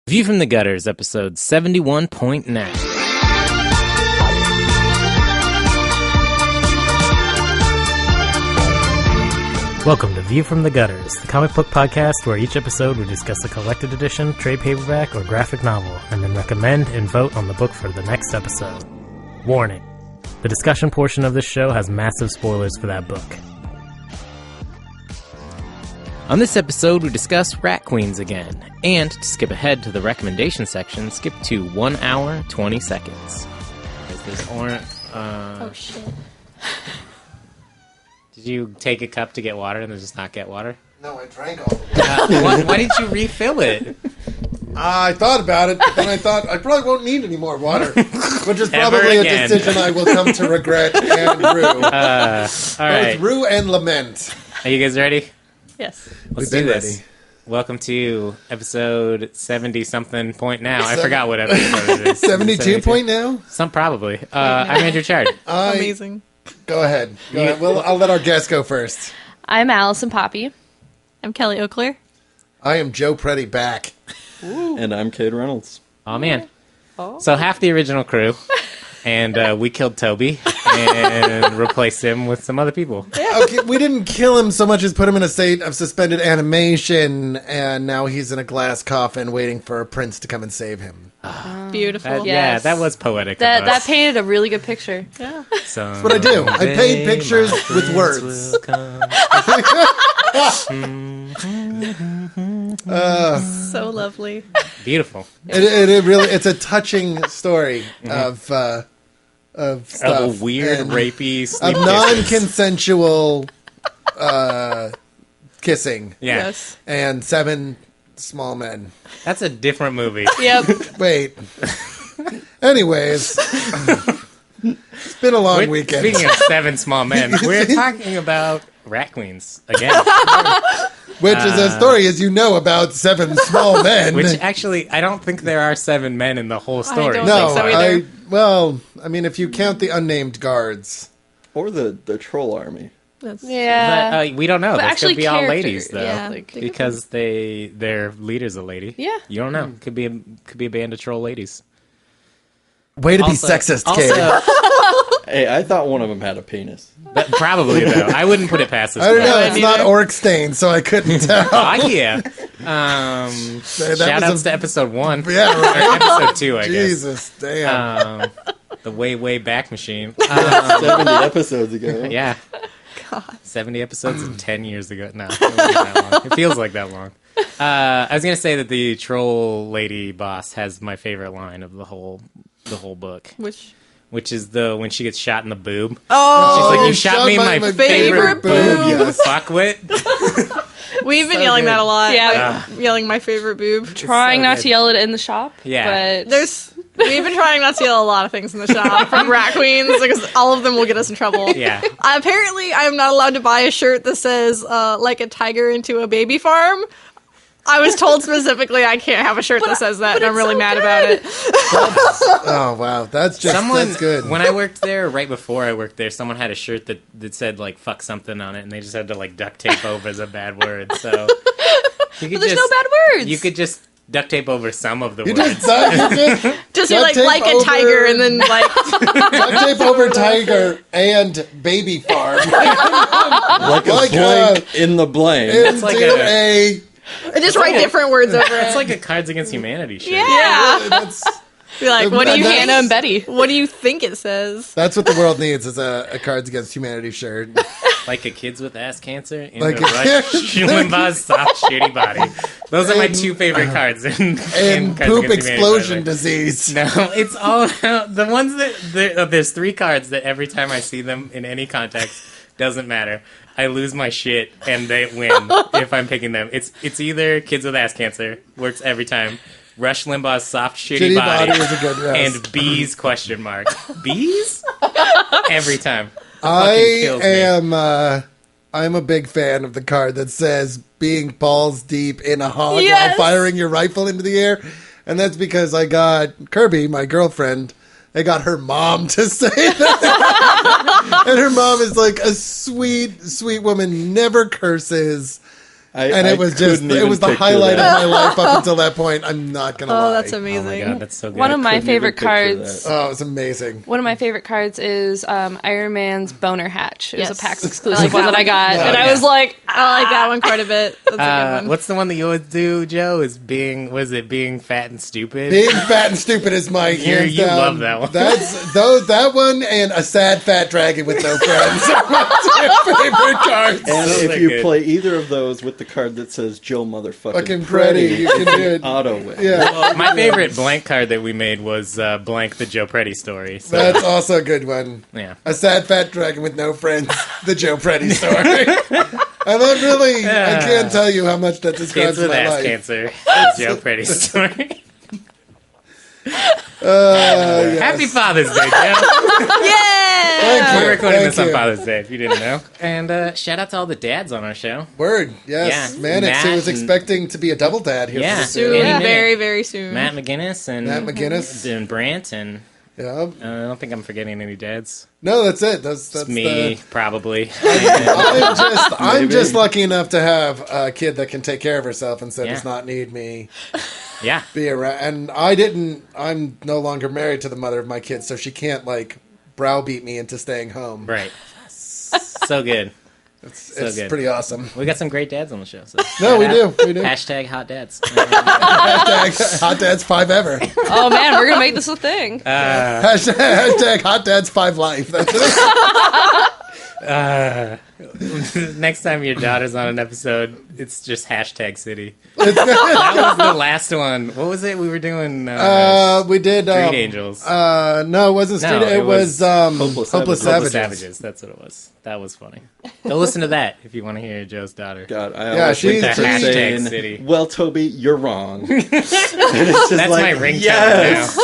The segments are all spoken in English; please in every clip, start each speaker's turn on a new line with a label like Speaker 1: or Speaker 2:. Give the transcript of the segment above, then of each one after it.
Speaker 1: View from the Gutters, episode 71.9. Welcome to View from the Gutters, the comic book podcast where each episode we discuss a collected edition, trade paperback, or graphic novel, and then recommend and vote on the book for the next episode. Warning: the discussion portion of this show has massive spoilers for that book. On this episode, we discuss Rat Queens again, and to skip ahead to the recommendation section, skip to 1 hour, 20 seconds.
Speaker 2: Oh, shit.
Speaker 1: Did you take a cup to get water and then just not get water?
Speaker 3: No, I drank all of it.
Speaker 1: Why didn't you refill it?
Speaker 3: I thought about it, but then I thought I probably won't need any more water, which is probably a decision I will come to regret and rue.
Speaker 1: All right.
Speaker 3: Both rue and lament.
Speaker 1: Are you guys ready?
Speaker 2: Yes.
Speaker 1: Let's
Speaker 3: We've
Speaker 1: do
Speaker 3: been
Speaker 1: this.
Speaker 3: ready.
Speaker 1: Welcome to episode 70-something point now. I forgot what episode it is.
Speaker 3: 72 point now?
Speaker 1: Some probably. I'm Andrew Chard.
Speaker 2: Amazing.
Speaker 3: Go ahead. Well, I'll let our guest go first.
Speaker 2: I'm Allison Poppy. I'm Kelly Okler.
Speaker 3: I am Joe Preti back.
Speaker 4: And I'm Cade Reynolds.
Speaker 1: Oh, man. So half the original crew, and we killed Toby and replaced him with some other people.
Speaker 3: Okay, we didn't kill him so much as put him in a state of suspended animation, and now he's in a glass coffin waiting for a prince to come and save him.
Speaker 2: Beautiful.
Speaker 1: Yeah, that was poetic.
Speaker 5: That painted a really good picture.
Speaker 2: Yeah.
Speaker 3: That's what I do. I paint pictures with words.
Speaker 2: So lovely.
Speaker 1: Beautiful.
Speaker 3: It really, it's a touching story of stuff.
Speaker 1: Of a weird,
Speaker 3: and
Speaker 1: rapey,
Speaker 3: of
Speaker 1: sleep kisses.
Speaker 3: non-consensual kissing.
Speaker 1: Yeah.
Speaker 2: Yes.
Speaker 3: And 7 small men.
Speaker 1: That's a different movie.
Speaker 2: Yep.
Speaker 3: Wait. Anyways, it's been a long weekend.
Speaker 1: Speaking of 7 small men, we're talking about Rat Queens again.
Speaker 3: Which is a story, as you know, about 7 small men.
Speaker 1: Which actually, I don't think there are 7 men in the whole story.
Speaker 2: don't
Speaker 3: no,
Speaker 2: think so either.
Speaker 3: I mean, if you count the unnamed guards.
Speaker 4: Or the troll army.
Speaker 2: That's,
Speaker 5: Yeah.
Speaker 1: But, we don't know.
Speaker 5: But
Speaker 1: That's
Speaker 5: actually
Speaker 1: could be all
Speaker 5: character-
Speaker 1: ladies, though.
Speaker 2: yeah.
Speaker 5: Like,
Speaker 1: Because their leader's a lady.
Speaker 5: Yeah.
Speaker 1: You don't know. Could be a band of troll ladies.
Speaker 3: Way to
Speaker 1: Also-
Speaker 3: be sexist, Kate.
Speaker 4: Hey, I thought one of them had a penis.
Speaker 1: But probably, though. I wouldn't put it past this.
Speaker 3: I don't know.
Speaker 1: guy.
Speaker 3: It's not orc stained, so I couldn't tell.
Speaker 1: Ah, yeah. Shout outs
Speaker 3: was
Speaker 1: to episode 1.
Speaker 3: Yeah, right.
Speaker 1: Or episode 2, I guess.
Speaker 3: Jesus, damn.
Speaker 1: The way back machine.
Speaker 4: 70 episodes ago.
Speaker 1: Yeah. God. 70 episodes and 10 years ago. No, it wasn't that long. It feels like that long. I was going to say that the troll lady boss has my favorite line of the whole book. Which is when she gets shot in the boob.
Speaker 2: Oh,
Speaker 1: She's like, you shot me in my favorite boob, you
Speaker 3: yes.
Speaker 1: fuckwit.
Speaker 2: we've been
Speaker 3: So
Speaker 2: yelling
Speaker 3: good.
Speaker 2: that a lot.
Speaker 5: Yeah.
Speaker 2: Like, yelling my favorite boob.
Speaker 5: trying
Speaker 1: so
Speaker 5: not
Speaker 1: good.
Speaker 5: to yell it in the shop.
Speaker 1: Yeah.
Speaker 5: But
Speaker 2: We've been trying not to yell a lot of things in the shop from Rat Queens because all of them will get us in trouble.
Speaker 1: Yeah.
Speaker 2: Apparently, I am not allowed to buy a shirt that says like a tiger into a baby farm. I was told specifically I can't have a shirt that says that, and I'm really mad about it.
Speaker 3: Oh, wow. That's good.
Speaker 1: When I worked there, right before I worked there, someone had a shirt that said, like, fuck something on it, and they just had to, like, duct tape over the bad word, so... You could
Speaker 5: there's no bad words.
Speaker 1: You could just duct tape over some of the
Speaker 3: You
Speaker 1: words.
Speaker 2: Just
Speaker 3: Duct
Speaker 2: like
Speaker 3: tape
Speaker 2: a tiger, and then like
Speaker 3: duct tape over tiger and baby farm.
Speaker 4: Like a
Speaker 3: Like,
Speaker 4: blank in the blank.
Speaker 3: Into
Speaker 1: like
Speaker 3: a...
Speaker 2: just write different words over
Speaker 1: It's
Speaker 2: it.
Speaker 1: like a Cards Against Humanity shirt.
Speaker 2: Yeah.
Speaker 3: That's,
Speaker 2: Be like, what do you
Speaker 3: That's-
Speaker 5: Hannah and Betty.
Speaker 2: What do you think it says?
Speaker 3: that's what the world needs, is a Cards Against Humanity shirt.
Speaker 1: Like a kids with ass cancer in
Speaker 3: Like
Speaker 1: a
Speaker 3: a-
Speaker 1: Rush Limbaugh's soft, shitty body. Those are my 2 favorite cards in
Speaker 3: And
Speaker 1: Cards
Speaker 3: poop
Speaker 1: Against Humanity,
Speaker 3: explosion
Speaker 1: by the way.
Speaker 3: disease.
Speaker 1: No, it's all about the ones that there's 3 cards that every time I see them in any context, doesn't matter. I lose my shit and they win if I'm picking them. It's either kids with ass cancer, works every time. Rush Limbaugh's soft, shitty body
Speaker 3: is a good yes.
Speaker 1: and bees question mark. Bees? Every time.
Speaker 3: I
Speaker 1: kills me.
Speaker 3: am I'm a big fan of the card that says being balls deep in a hog
Speaker 5: Yes.
Speaker 3: while firing your rifle into the air. And that's because I got Kirby, my girlfriend, I got her mom to say that. And her mom is like a sweet, sweet woman, never curses. And it was just, it was the highlight of my life up until that point. I'm not going to lie.
Speaker 2: Oh, that's
Speaker 1: Oh my
Speaker 2: amazing.
Speaker 1: god, that's so good.
Speaker 5: One of my
Speaker 4: couldn't
Speaker 5: favorite
Speaker 4: even picture
Speaker 5: cards.
Speaker 4: that.
Speaker 3: Oh, it was amazing.
Speaker 5: One of my favorite cards is Iron Man's Boner Hatch. It was
Speaker 2: Yes.
Speaker 5: a PAX
Speaker 2: I
Speaker 5: exclusive
Speaker 2: like
Speaker 5: one
Speaker 2: that
Speaker 5: that I
Speaker 2: one.
Speaker 5: got,
Speaker 3: Oh,
Speaker 5: and I
Speaker 3: yeah.
Speaker 5: was like,
Speaker 2: I like that one quite a bit. That's a good one.
Speaker 1: What's the one that you always do, Joe? Is being fat and stupid?
Speaker 3: Being fat and stupid is my hands
Speaker 1: you
Speaker 3: down.
Speaker 1: love that one.
Speaker 3: That's that one and a sad fat dragon with no friends are my two favorite cards.
Speaker 4: And
Speaker 1: Those
Speaker 4: if
Speaker 1: are
Speaker 4: you
Speaker 1: good.
Speaker 4: play either of those with the card that says Joe motherfucking
Speaker 3: Fucking Preti, you can do it.
Speaker 4: auto win.
Speaker 3: Yeah,
Speaker 1: My favorite blank card that we made was blank the Joe Preti story. So,
Speaker 3: that's also a good one.
Speaker 1: yeah.
Speaker 3: A sad fat dragon with no friends. The Joe Preti story. And that really, I can't tell you how much that describes
Speaker 1: Kids with
Speaker 3: my
Speaker 1: ass
Speaker 3: life.
Speaker 1: cancer. The Joe Preti story.
Speaker 3: Yes.
Speaker 1: Happy Father's Day, Joe.
Speaker 2: Yeah!
Speaker 3: Thank you.
Speaker 1: We're recording
Speaker 3: Thank
Speaker 1: this on
Speaker 3: you.
Speaker 1: Father's Day, if you didn't know. And shout out to all the dads on our show.
Speaker 3: Word, yes.
Speaker 1: Yeah.
Speaker 3: Manix, who
Speaker 1: Matt
Speaker 3: was
Speaker 1: and-
Speaker 3: expecting to be a double dad here.
Speaker 1: Yeah.
Speaker 3: pretty
Speaker 2: Soon,
Speaker 3: soon.
Speaker 1: Yeah.
Speaker 2: very, very soon.
Speaker 1: Matt McGinnis and
Speaker 3: Matt McGinnis.
Speaker 1: and Brant, and
Speaker 3: Yeah.
Speaker 1: I don't think I'm forgetting any dads.
Speaker 3: No, that's it. That's
Speaker 1: It's me,
Speaker 3: the.
Speaker 1: probably.
Speaker 3: I'm just lucky enough to have a kid that can take care of herself and so
Speaker 1: Yeah.
Speaker 3: does not need me
Speaker 1: Yeah.
Speaker 3: be around. And I'm no longer married to the mother of my kids, so she can't like browbeat me into staying home.
Speaker 1: Right. So good.
Speaker 3: It's
Speaker 1: good.
Speaker 3: pretty awesome.
Speaker 1: We got some great dads on the show. So
Speaker 3: No, we do. We do.
Speaker 1: Hashtag hot dads.
Speaker 3: Hashtag hot dads 5 ever.
Speaker 5: oh man, we're gonna make this a thing.
Speaker 3: Hashtag hot dads 5 life. That's it.
Speaker 1: Next time your daughter's on an episode, it's just hashtag city. That was the last one. What was it? We were doing
Speaker 3: We did.
Speaker 1: Street Angels.
Speaker 3: No, it wasn't Street.
Speaker 1: No,
Speaker 3: it
Speaker 1: it
Speaker 3: was
Speaker 4: Hopeless
Speaker 3: Hopeless
Speaker 4: Savages.
Speaker 3: Savages.
Speaker 1: That's what it was. That was funny. Go listen to that if you want to hear Joe's daughter.
Speaker 4: God, I
Speaker 3: Yeah,
Speaker 4: always
Speaker 3: she's-
Speaker 4: think
Speaker 1: The
Speaker 4: they're
Speaker 1: hashtag
Speaker 4: saying,
Speaker 1: city.
Speaker 4: well, Toby, you're wrong. And it's just
Speaker 1: That's
Speaker 4: like,
Speaker 1: my ringtone
Speaker 4: yes.
Speaker 1: now.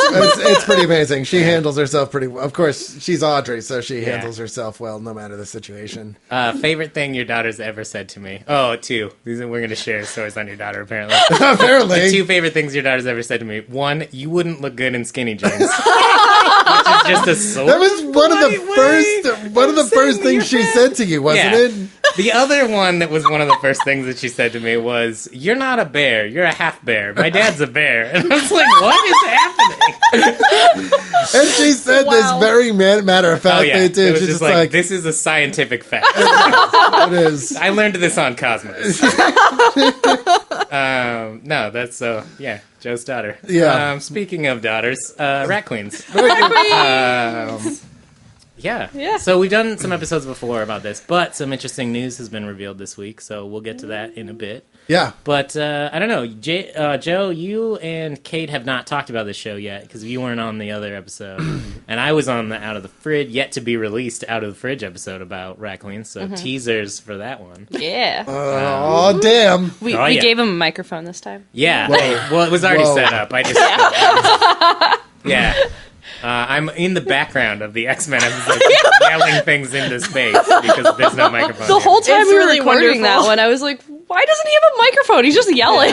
Speaker 3: It's pretty amazing. She handles herself pretty well. Of course, she's Audrey, so she
Speaker 1: Yeah.
Speaker 3: handles herself well no matter the situation.
Speaker 1: Favorite thing your daughter's ever said to me? Oh, two. We're going to share stories on your daughter, apparently.
Speaker 3: Apparently.
Speaker 1: Two favorite things your daughter's ever said to me. One, you wouldn't look good in skinny jeans. Which is just a so
Speaker 3: That was one of the first things she said to you, wasn't
Speaker 1: Yeah.
Speaker 3: it?
Speaker 1: The other one that was one of the first things that she said to me was, "You're not a bear. You're a half bear. My dad's a bear." And I was like, "What is happening?"
Speaker 3: And she said this
Speaker 2: Wow.
Speaker 3: very matter of fact
Speaker 1: Oh yeah,
Speaker 3: thing too.
Speaker 1: it was
Speaker 3: She's
Speaker 1: just
Speaker 3: just like,
Speaker 1: this is a scientific fact.
Speaker 3: it is.
Speaker 1: I learned this on Cosmos. No, that's yeah, Joe's daughter.
Speaker 3: Yeah.
Speaker 1: Speaking of daughters, rat queens. Yeah.
Speaker 5: Yeah.
Speaker 1: So we've done some episodes before about this, but some interesting news has been revealed this week, so we'll get to that in a bit.
Speaker 3: Yeah.
Speaker 1: But I don't know, Joe, you and Cade have not talked about this show yet because you weren't on the other episode, and I was on the Out of the Fridge, yet to be released Out of the Fridge episode about rat queens, so teasers for that one.
Speaker 5: Yeah,
Speaker 3: Oh damn.
Speaker 5: we
Speaker 1: Oh, yeah.
Speaker 5: gave him a microphone this time.
Speaker 1: Yeah.
Speaker 3: Whoa.
Speaker 1: Well, it was already
Speaker 3: Whoa.
Speaker 1: set up. I just yeah. I'm in the background of the X-Men episode, yelling things into space because there's no microphone.
Speaker 5: The
Speaker 1: here.
Speaker 5: whole time
Speaker 2: It's
Speaker 5: we were
Speaker 2: really
Speaker 5: recording
Speaker 2: wonderful.
Speaker 5: that one, I was like, "Why doesn't he have a microphone? He's just yelling."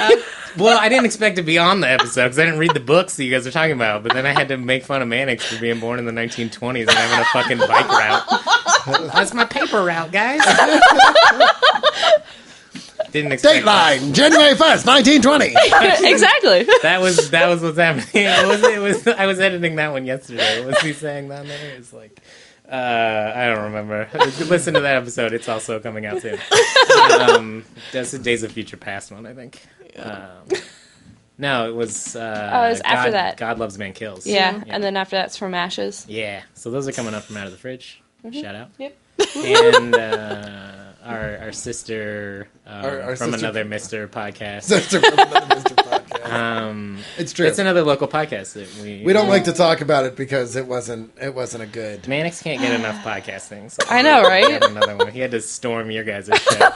Speaker 1: Well, I didn't expect to be on the episode because I didn't read the books that you guys are talking about. But then I had to make fun of Manix for being born in the 1920s and having a fucking bike route. That's my paper route, guys. Didn't expect that.
Speaker 3: Dateline, January 1st, 1920.
Speaker 5: Exactly.
Speaker 1: That was what's happening. It was I was editing that one yesterday. Was he saying that there? It's like I don't remember. Listen to that episode. It's also coming out soon. That's the Days of Future Past one, I think. No, it was.
Speaker 5: it was after that.
Speaker 1: God Loves Man Kills.
Speaker 5: Yeah, and then after that's From Ashes.
Speaker 1: Yeah. So those are coming up from Out of the Fridge. Shout out.
Speaker 5: Yep.
Speaker 1: And our sister
Speaker 3: Our
Speaker 1: from
Speaker 3: sister-
Speaker 1: another Mr. podcast.
Speaker 3: Sister from another Mr. Podcast. It's true.
Speaker 1: It's another local podcast that
Speaker 3: We don't like to talk about it because it wasn't a good.
Speaker 1: Manix can't get enough podcasting. So
Speaker 5: I know, right?
Speaker 1: he had another one. He had to storm your guys' show.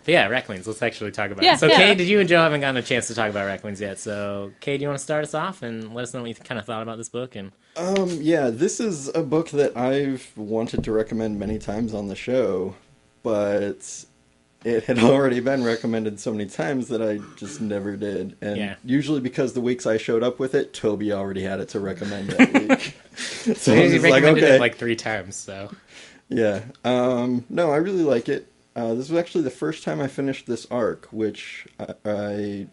Speaker 1: But yeah, rat queens. Let's actually talk about
Speaker 5: Yeah,
Speaker 1: it. So,
Speaker 5: yeah.
Speaker 1: Cade, you and Joe haven't gotten a chance to talk about rat queens yet. So, Cade, you want to start us off and let us know what you kind of thought about this book? And
Speaker 4: Yeah, this is a book that I've wanted to recommend many times on the show, but it had already been recommended so many times that I just never did. And usually because the weeks I showed up with it, Toby already had it to recommend that week. So I was
Speaker 1: he
Speaker 4: just like,
Speaker 1: recommended
Speaker 4: okay.
Speaker 1: it like 3 times. So,
Speaker 4: Yeah. No, I really like it. This was actually the first time I finished this arc, which I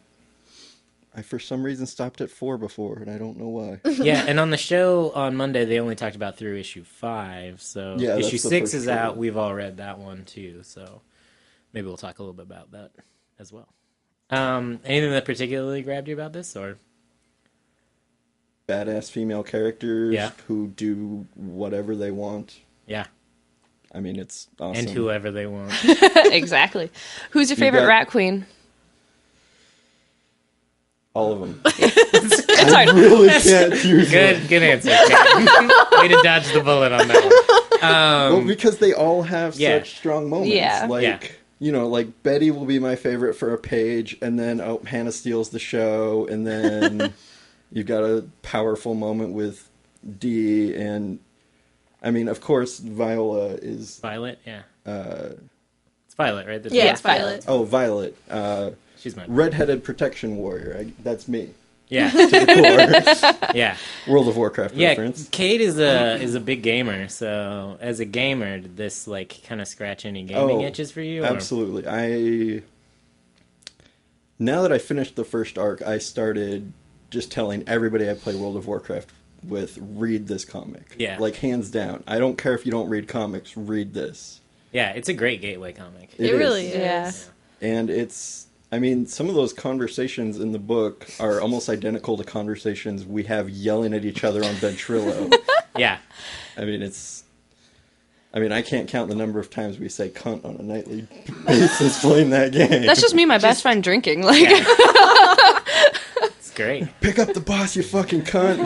Speaker 4: for some reason stopped at 4 before, and I don't know why.
Speaker 1: Yeah, and on the show on Monday, they only talked about through issue 5, so
Speaker 4: Yeah,
Speaker 1: issue
Speaker 4: that's the
Speaker 1: 6
Speaker 4: first
Speaker 1: is out.
Speaker 4: story.
Speaker 1: We've all read that one, too, so maybe we'll talk a little bit about that as well. Anything that particularly grabbed you about this, or?
Speaker 4: Badass female characters
Speaker 1: Yeah.
Speaker 4: who do whatever they want.
Speaker 1: Yeah,
Speaker 4: I mean, it's awesome.
Speaker 1: and whoever they want.
Speaker 5: Exactly. Who's your favorite
Speaker 4: got-
Speaker 5: rat queen?
Speaker 4: All of them.
Speaker 5: It's hard.
Speaker 4: Really can't choose one.
Speaker 1: Good answer. Way to dodge the bullet on that one.
Speaker 4: Well, because they all have
Speaker 1: yeah.
Speaker 4: such strong moments.
Speaker 5: Yeah.
Speaker 4: Like,
Speaker 1: Yeah.
Speaker 4: you know, like Betty will be my favorite for a page, and then Hannah steals the show, and then you've got a powerful moment with Dee, and I mean, of course, Viola is.
Speaker 1: Violet, yeah. It's Violet, right?
Speaker 2: Yeah, it's Violet.
Speaker 4: Oh, Violet.
Speaker 1: She's my
Speaker 4: Redheaded protection warrior. That's me.
Speaker 1: yeah,
Speaker 4: To the core.
Speaker 1: yeah.
Speaker 4: World of Warcraft
Speaker 1: Yeah,
Speaker 4: reference.
Speaker 1: Cade is a big gamer, so as a gamer, did this like kind of scratch any gaming itches for you? Or?
Speaker 4: Absolutely. Now that I finished the first arc, I started just telling everybody I play World of Warcraft with, read this comic.
Speaker 1: Yeah.
Speaker 4: Like, hands down. I don't care if you don't read comics, read this.
Speaker 1: Yeah, it's a great gateway comic.
Speaker 2: It really is.
Speaker 5: Yeah.
Speaker 4: And it's, I mean, some of those conversations in the book are almost identical to conversations we have yelling at each other on Ventrilo.
Speaker 1: Yeah,
Speaker 4: I mean, I can't count the number of times we say cunt on a nightly basis playing that game.
Speaker 5: That's just me, and my best friend drinking. Like,
Speaker 1: it's great.
Speaker 4: Pick up the boss, you fucking cunt.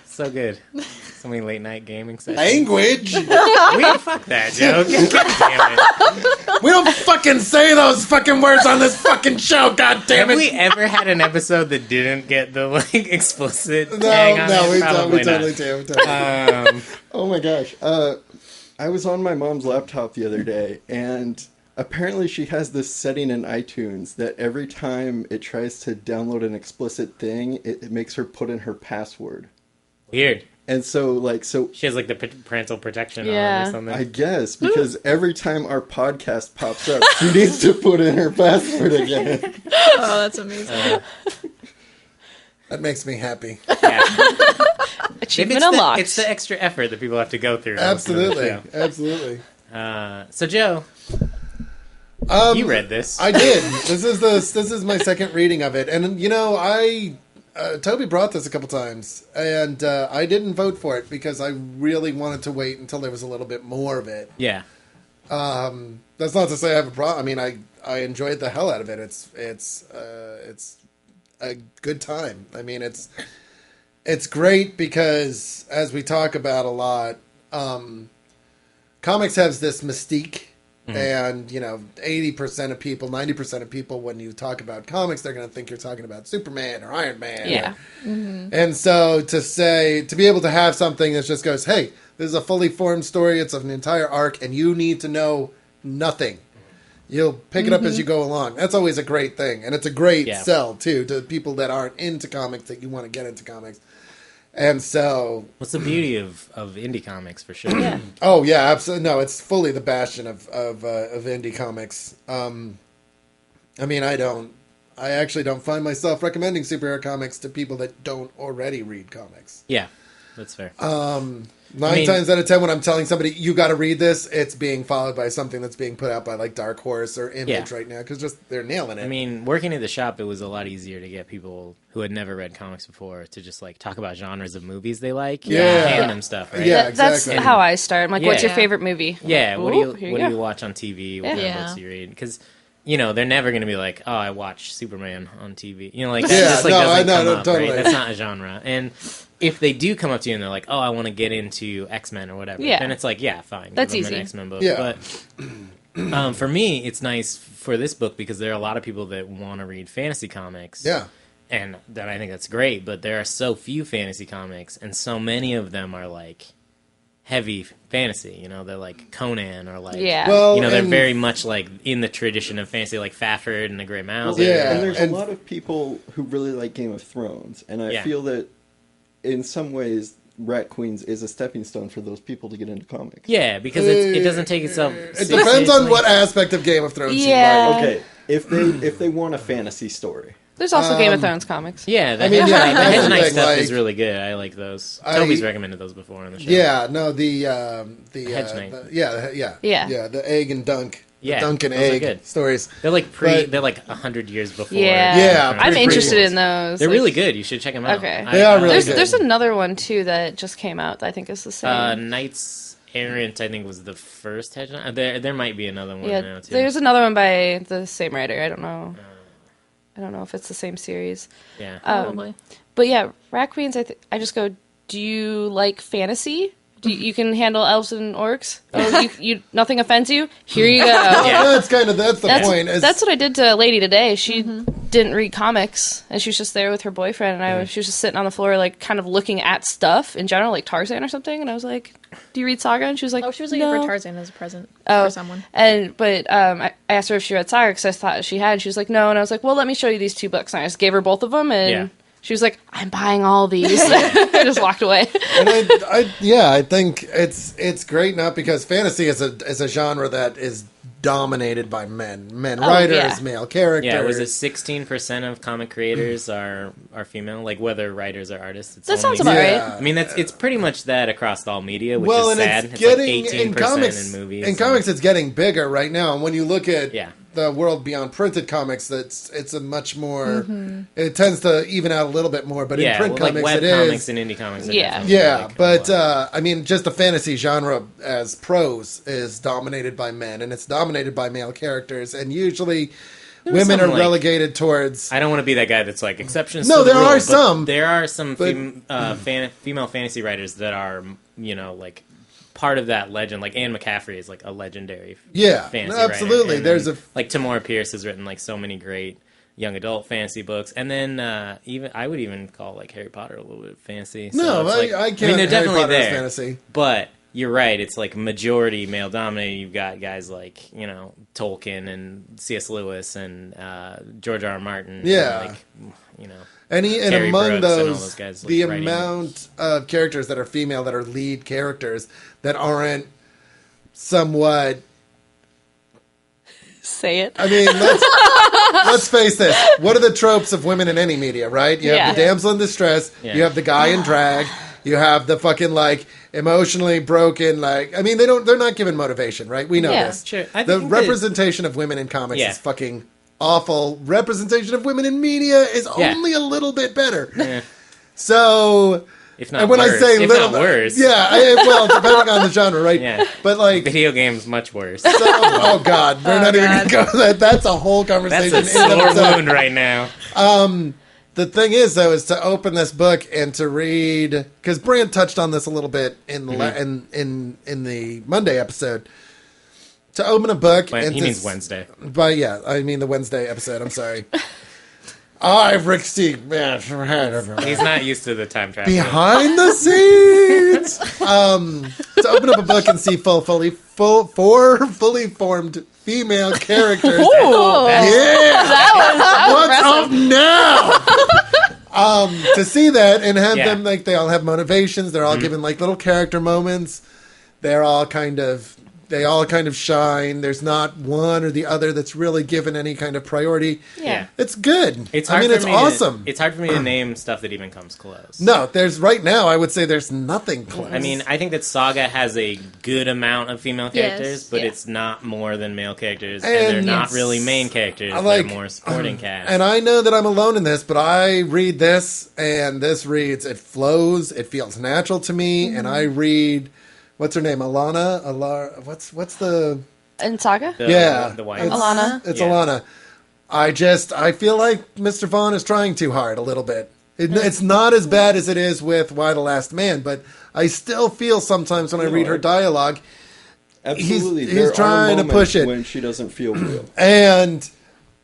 Speaker 1: So good. So many late night gaming sessions.
Speaker 3: Language.
Speaker 1: Fuck that joke. God damn it.
Speaker 3: We don't fucking say those fucking words on this fucking show. God damn
Speaker 1: Have
Speaker 3: it.
Speaker 1: we ever had an episode that didn't get the like explicit tag on
Speaker 3: No,
Speaker 1: it?
Speaker 3: we
Speaker 1: Probably
Speaker 3: totally
Speaker 1: not.
Speaker 3: do. We totally do.
Speaker 4: Oh my gosh. I was on my mom's laptop the other day, and apparently she has this setting in iTunes that every time it tries to download an explicit thing, it makes her put in her password.
Speaker 1: Weird.
Speaker 4: And so,
Speaker 1: She has like the parental protection on
Speaker 5: Yeah.
Speaker 1: or something.
Speaker 4: I guess, because every time our podcast pops up, she needs to put in her password again.
Speaker 2: Oh, that's amazing.
Speaker 3: That makes me happy.
Speaker 1: Yeah.
Speaker 5: achievement unlocked.
Speaker 1: It's the extra effort that people have to go through. to listen to the
Speaker 3: Absolutely.
Speaker 1: show.
Speaker 3: Absolutely.
Speaker 1: So Joe, you read this.
Speaker 3: I did. This is my second reading of it, and you know, Toby brought this a couple times, and I didn't vote for it because I really wanted to wait until there was a little bit more of it.
Speaker 1: Yeah.
Speaker 3: That's not to say I have a problem. I mean, I enjoyed the hell out of it. It's a good time. I mean, it's great because, as we talk about a lot, comics has this mystique. And, you know, 80% of people, 90% of people, when you talk about comics, they're going to think you're talking about Superman or Iron Man.
Speaker 5: Yeah.
Speaker 3: And so to be able to have something that just goes, hey, this is a fully formed story. It's an entire arc, and you need to know nothing. You'll pick it up as you go along. That's always a great thing. And it's a great sell, too, to people that aren't into comics, that you want to get into comics. And so...
Speaker 1: What's the beauty of indie comics, for sure?
Speaker 5: Yeah.
Speaker 3: Oh, yeah, absolutely. No, it's fully the bastion of indie comics. I mean, I actually don't find myself recommending superhero comics to people that don't already read comics.
Speaker 1: Yeah, that's fair.
Speaker 3: Nine times out of 10, when I'm telling somebody, you got to read this, it's being followed by something that's being put out by, like, Dark Horse or Image right now, because just they're nailing it.
Speaker 1: I mean, working at the shop, it was a lot easier to get people who had never read comics before to just, like, talk about genres of movies they like.
Speaker 3: Yeah.
Speaker 1: And hand them stuff, right?
Speaker 3: Yeah.
Speaker 5: That's
Speaker 3: exactly.
Speaker 5: how I start. I'm like, what's your
Speaker 2: Yeah.
Speaker 5: favorite movie?
Speaker 1: Yeah, what
Speaker 5: Ooh,
Speaker 1: do
Speaker 5: here
Speaker 1: you
Speaker 5: go.
Speaker 1: watch on TV? What kind of
Speaker 2: Yeah.
Speaker 1: books do you read? Because, you know, they're never going to be like, oh, I watch Superman on TV. You know, like, that
Speaker 3: Yeah,
Speaker 1: just, like,
Speaker 3: no,
Speaker 1: doesn't
Speaker 3: I know,
Speaker 1: come
Speaker 3: no,
Speaker 1: up,
Speaker 3: totally.
Speaker 1: right? That's not a genre. And if they do come up to you and they're like, oh, I want to get into X-Men or whatever,
Speaker 5: Yeah.
Speaker 1: then it's like, yeah, fine.
Speaker 5: That's
Speaker 1: give them an
Speaker 5: easy.
Speaker 1: X-Men book.
Speaker 3: Yeah.
Speaker 1: But for me, it's nice for this book because there are a lot of people that want to read fantasy comics.
Speaker 3: Yeah.
Speaker 1: And then I think that's great, but there are so few fantasy comics, and so many of them are, like, heavy fantasy. You know, they're like Conan or, like,
Speaker 5: Yeah.
Speaker 3: Well,
Speaker 1: you know, they're
Speaker 3: and-
Speaker 1: very much, like, in the tradition of fantasy, like Fafford and the Grey Mouse.
Speaker 3: Yeah.
Speaker 4: And there's
Speaker 3: and-
Speaker 4: a lot of people who really like Game of Thrones, and I
Speaker 1: Yeah.
Speaker 4: feel that in some ways Rat Queens is a stepping stone for those people to get into comics.
Speaker 1: Yeah, because it doesn't take itself.
Speaker 3: It depends on what aspect of Game of Thrones
Speaker 5: Yeah.
Speaker 3: you like.
Speaker 4: Okay, if they want a fantasy story,
Speaker 5: There's also Game of Thrones comics.
Speaker 1: Yeah, the
Speaker 3: I mean, yeah,
Speaker 1: the
Speaker 3: that's
Speaker 1: Hedge
Speaker 3: the
Speaker 1: Knight
Speaker 3: thing,
Speaker 1: stuff
Speaker 3: like,
Speaker 1: is really good. I like those. Toby's recommended those before on the show.
Speaker 3: Yeah, no, the
Speaker 1: Hedge Knight.
Speaker 3: the egg and dunk.
Speaker 1: Yeah,
Speaker 3: Dunk and
Speaker 1: those are
Speaker 3: egg
Speaker 1: good.
Speaker 3: stories.
Speaker 1: They're like
Speaker 3: But-
Speaker 1: they're like 100 years before.
Speaker 5: Yeah.
Speaker 3: Yeah,
Speaker 5: I'm
Speaker 3: pretty
Speaker 5: interested
Speaker 3: cool.
Speaker 5: in those.
Speaker 1: They're
Speaker 5: like-
Speaker 1: really good. You should check them out.
Speaker 5: Okay.
Speaker 3: They are really
Speaker 5: There's
Speaker 3: good.
Speaker 5: there's another one too that just came out that I think is the same.
Speaker 1: Knights Errant, I think, was the first Hedge Knight. There might be another one
Speaker 5: yeah,
Speaker 1: now too.
Speaker 5: there's another one by the same writer. I don't know. I don't know if it's the same series.
Speaker 1: Yeah.
Speaker 2: Probably.
Speaker 5: But yeah, Rat Queens. I just go. Do you like fantasy? You can handle elves and orcs? Oh, you nothing offends you? Here you go.
Speaker 3: That's the point.
Speaker 5: That's what I did to a lady today. She didn't read comics, and she was just there with her boyfriend, and she was just sitting on the floor, like, kind of looking at stuff in general, like Tarzan or something, and I was like, do you read Saga? And she was like,
Speaker 2: Oh, she was looking
Speaker 5: no.
Speaker 2: for Tarzan as a present
Speaker 5: Oh,
Speaker 2: for someone.
Speaker 5: But I asked her if she read Saga, because I thought she had, and she was like, no, and I was like, well, let me show you these 2 books, and I just gave her both of them, and she was like, I'm buying all these. I just walked away.
Speaker 3: And I think it's great, not because fantasy is a genre that is dominated by men, writers, male characters.
Speaker 1: Yeah, was it 16% of comic creators are female? Like whether writers or artists. It's
Speaker 5: That
Speaker 1: only-
Speaker 5: sounds about
Speaker 3: Yeah.
Speaker 5: right.
Speaker 1: I mean, it's pretty much that across all media, which
Speaker 3: Well,
Speaker 1: is
Speaker 3: and
Speaker 1: sad.
Speaker 3: it's
Speaker 1: It's
Speaker 3: getting
Speaker 1: like 18%
Speaker 3: in comics.
Speaker 1: in movies.
Speaker 3: In comics, it's getting bigger right now. And when you look at
Speaker 1: Yeah.
Speaker 3: the world beyond printed comics, it's a much more. It tends to even out a little bit more, but in print
Speaker 1: like
Speaker 3: comics,
Speaker 1: web
Speaker 3: it
Speaker 1: comics
Speaker 3: is.
Speaker 1: and indie comics. are
Speaker 5: Yeah.
Speaker 1: definitely,
Speaker 3: Yeah,
Speaker 1: like,
Speaker 3: but
Speaker 1: a lot.
Speaker 3: I mean, just the fantasy genre as prose is dominated by men, and it's dominated by male characters, and usually women are
Speaker 1: some, like-
Speaker 3: relegated towards.
Speaker 1: I don't want to be that guy that's like exceptions.
Speaker 3: No,
Speaker 1: to the
Speaker 3: there
Speaker 1: rule,
Speaker 3: are
Speaker 1: but
Speaker 3: some,
Speaker 1: There are some
Speaker 3: but-
Speaker 1: female fantasy writers that are, like part of that legend. Like Anne McCaffrey is like a legendary
Speaker 3: Yeah,
Speaker 1: fantasy
Speaker 3: absolutely.
Speaker 1: writer. And
Speaker 3: There's
Speaker 1: then, like Tamora Pierce has written like so many great young adult fantasy books, and then even I would even call like Harry Potter a little bit fantasy. So
Speaker 3: No,
Speaker 1: it's like,
Speaker 3: I can't.
Speaker 1: I mean, they're
Speaker 3: Harry
Speaker 1: definitely
Speaker 3: Potter is
Speaker 1: there,
Speaker 3: fantasy.
Speaker 1: but you're right. It's like majority male dominated. You've got guys like Tolkien and C.S. Lewis and George R. R. Martin.
Speaker 3: Yeah.
Speaker 1: and, like
Speaker 3: And
Speaker 1: Terry
Speaker 3: among
Speaker 1: Brooks and all
Speaker 3: those,
Speaker 1: those guys, like,
Speaker 3: the
Speaker 1: writing.
Speaker 3: amount of characters that are female that are lead characters that aren't somewhat.
Speaker 5: Say it.
Speaker 3: I mean, let's face this. What are the tropes of women in any media, right? You have
Speaker 5: Yeah.
Speaker 3: the damsel in distress.
Speaker 1: Yeah.
Speaker 3: You have the guy in drag. You have the fucking like emotionally broken. Like, I mean, they're not given motivation, right? We know
Speaker 5: Yeah.
Speaker 3: this.
Speaker 1: Sure. I
Speaker 3: The
Speaker 1: think that-
Speaker 3: representation of women in comics
Speaker 1: Yeah.
Speaker 3: is fucking awful. Representation of women in media is
Speaker 1: Yeah.
Speaker 3: only a little bit better.
Speaker 1: Eh,
Speaker 3: So,
Speaker 1: if not
Speaker 3: and when
Speaker 1: worse,
Speaker 3: I say
Speaker 1: if
Speaker 3: little,
Speaker 1: not worse,
Speaker 3: well, depending on the genre, right?
Speaker 1: Yeah.
Speaker 3: But like,
Speaker 1: video games much worse.
Speaker 3: so, oh god, we're not even gonna go. That's a whole conversation.
Speaker 1: That's a
Speaker 3: in and of
Speaker 1: sore
Speaker 3: itself.
Speaker 1: wound right now.
Speaker 3: The thing is, though, is to open this book and to read, because Brand touched on this a little bit in the in the Monday episode. To open a book, and
Speaker 1: He
Speaker 3: to
Speaker 1: means Wednesday.
Speaker 3: But yeah, I mean the Wednesday episode. I'm sorry. I've Rick Steak
Speaker 1: He's not used to the time travel.
Speaker 3: behind the scenes. To open up a book and see four fully formed female characters.
Speaker 5: Ooh,
Speaker 3: Yeah.
Speaker 5: that was
Speaker 3: What's up now? To see that and have
Speaker 1: Yeah.
Speaker 3: them, like, they all have motivations. They're all given like little character moments. They're all they all kind of shine. There's not one or the other that's really given any kind of priority.
Speaker 5: Yeah.
Speaker 3: It's good.
Speaker 1: It's
Speaker 3: I
Speaker 1: hard
Speaker 3: mean,
Speaker 1: for
Speaker 3: it's
Speaker 1: me
Speaker 3: awesome.
Speaker 1: It's hard for me to name stuff that even comes close.
Speaker 3: No, there's right now. I would say there's nothing close.
Speaker 1: I mean, I think that Saga has a good amount of female characters, but
Speaker 2: yeah.
Speaker 1: it's not more than male characters, and,
Speaker 3: And
Speaker 1: they're not
Speaker 3: yes.
Speaker 1: really main characters.
Speaker 3: I like-
Speaker 1: they're more supporting cast.
Speaker 3: And I know that I'm alone in this, but I read this, and this reads, it flows, it feels natural to me, and I read, what's her name, Alana? What's the...
Speaker 5: in Saga.
Speaker 1: the wife.
Speaker 3: It's,
Speaker 5: Alana?
Speaker 3: It's
Speaker 1: Yeah.
Speaker 3: Alana. I feel like Mr. Vaughn is trying too hard a little bit. It's not as bad as it is with Why the Last Man, but I still feel sometimes when I read her dialogue,
Speaker 4: Absolutely,
Speaker 3: he's
Speaker 4: there
Speaker 3: trying
Speaker 4: are
Speaker 3: to push
Speaker 4: moments
Speaker 3: it.
Speaker 4: when she doesn't feel real.
Speaker 3: and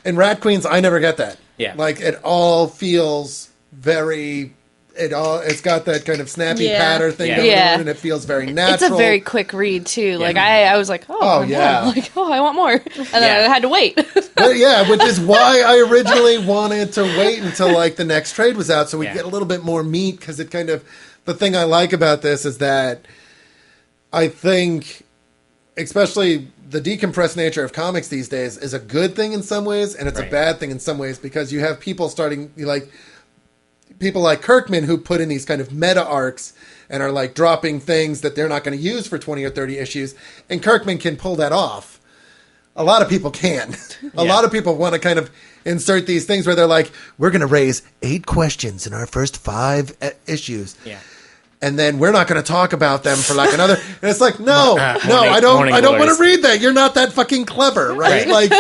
Speaker 3: in Rat Queens, I never get that.
Speaker 1: Yeah.
Speaker 3: Like, it all feels very... It's got that kind of snappy
Speaker 2: Yeah.
Speaker 3: patter thing
Speaker 1: Yeah.
Speaker 3: going
Speaker 5: Yeah.
Speaker 3: on, and it feels very natural.
Speaker 5: It's a very quick read too. Like I was like,
Speaker 3: Oh, yeah.
Speaker 5: like I want more, and then
Speaker 1: Yeah.
Speaker 5: I had to wait.
Speaker 3: But yeah, which is why I originally wanted to wait until like the next trade was out, so we
Speaker 1: Yeah.
Speaker 3: get a little bit more meat, because it kind of the thing I like about this is that I think, especially the decompressed nature of comics these days is a good thing in some ways, and it's a bad thing in some ways, because you have people starting, like, people like Kirkman who put in these kind of meta arcs and are like dropping things that they're not going to use for 20 or 30 issues. And Kirkman can pull that off. A lot of people can. A lot of people want to kind of insert these things where they're like, we're going to raise 8 questions in our first 5 issues. Yeah. And then we're not going to talk about them for like another. And it's like, no, I don't want to read that. You're not that fucking clever, right? Like,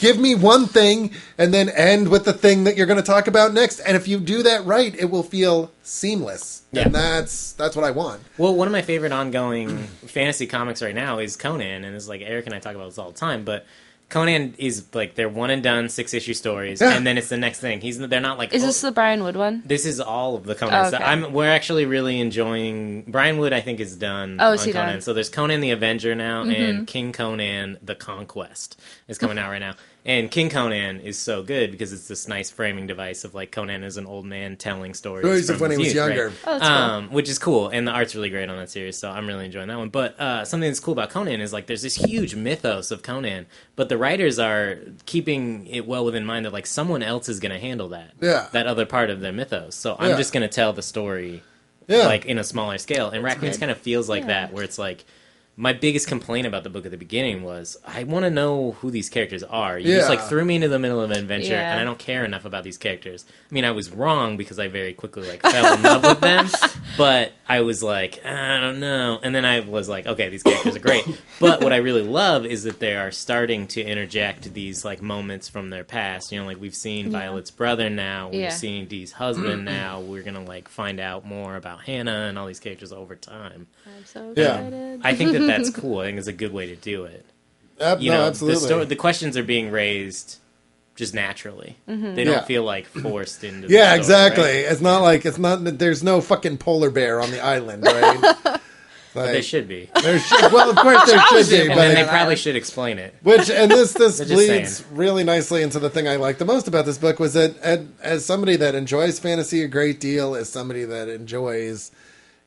Speaker 3: give me one thing and then end with the thing that you're going to talk about next. And if you do that right, it will feel seamless. Yeah. And that's what I want.
Speaker 1: Well, one of my favorite ongoing fantasy comics right now is Conan, and it's like Eric and I talk about this all the time, but Conan is like they're one and done 6-issue stories, and then it's the next thing. They're not like.
Speaker 5: Is this the Brian Wood one?
Speaker 1: This is all of the Conan stuff. We're actually really enjoying. Brian Wood, I think, is done.
Speaker 5: Oh, is he
Speaker 1: Conan.
Speaker 5: done?
Speaker 1: So there's Conan the Avenger now, and King Conan the Conquest is coming out right now. And King Conan is so good because it's this nice framing device of like Conan as an old man telling stories
Speaker 3: of when he was younger.
Speaker 1: Right?
Speaker 5: Oh, that's cool.
Speaker 1: Which is cool, and the art's really great on that series, so I'm really enjoying that one. But something that's cool about Conan is like there's this huge mythos of Conan, but the writers are keeping it well within mind that like someone else is going to handle that other part of their mythos. So I'm just going to tell the story like in a smaller scale. And Raccoons kind of feels like that, where it's like my biggest complaint about the book at the beginning was I want to know who these characters are. You just like threw me into the middle of an adventure, and I don't care enough about these characters. I mean, I was wrong because I very quickly like fell in love with them, but I was like, I don't know. And then I was like, okay, these characters are great. But what I really love is that they are starting to interject these like moments from their past. You know, like we've seen Violet's brother now, we've seen Dee's husband now. We're gonna like find out more about Hannah and all these characters over time.
Speaker 5: I'm so excited.
Speaker 1: I think that's cool. I think it's a good way to do it.
Speaker 3: Absolutely.
Speaker 1: The questions are being raised just naturally. They don't feel like forced into the story,
Speaker 3: exactly.
Speaker 1: Right?
Speaker 3: It's not there's no fucking polar bear on the island, right?
Speaker 1: But they should be.
Speaker 3: Well, of course there should be,
Speaker 1: and
Speaker 3: but
Speaker 1: then they probably should explain it.
Speaker 3: This bleeds really nicely into the thing I like the most about this book was that as somebody that enjoys fantasy a great deal, as somebody that enjoys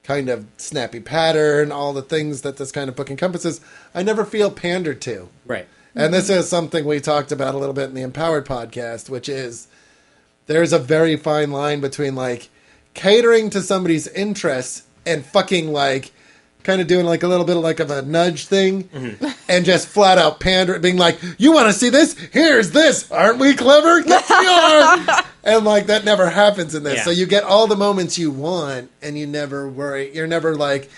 Speaker 3: kind of snappy pattern, all the things that this kind of book encompasses, I never feel pandered to.
Speaker 1: Right.
Speaker 3: And this is something we talked about a little bit in the Empowered podcast, which is there's a very fine line between like catering to somebody's interests and fucking like kind of doing like a little bit of like of a nudge thing and just flat out pander, being like, you want to see this? Here's this. Aren't we clever? Yes, we are. And like that never happens in this.
Speaker 1: Yeah.
Speaker 3: So you get all the moments you want and you never worry. You're never like,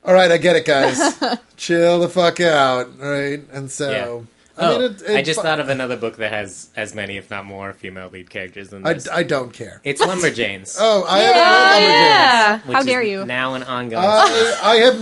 Speaker 3: all right, I get it, guys. Chill the fuck out. Right. And so
Speaker 1: I just thought of another book that has as many, if not more, female lead characters than this.
Speaker 3: I don't care.
Speaker 1: It's Lumberjanes.
Speaker 3: I haven't read Lumberjanes.
Speaker 2: How dare you?
Speaker 1: Now an ongoing.
Speaker 3: I have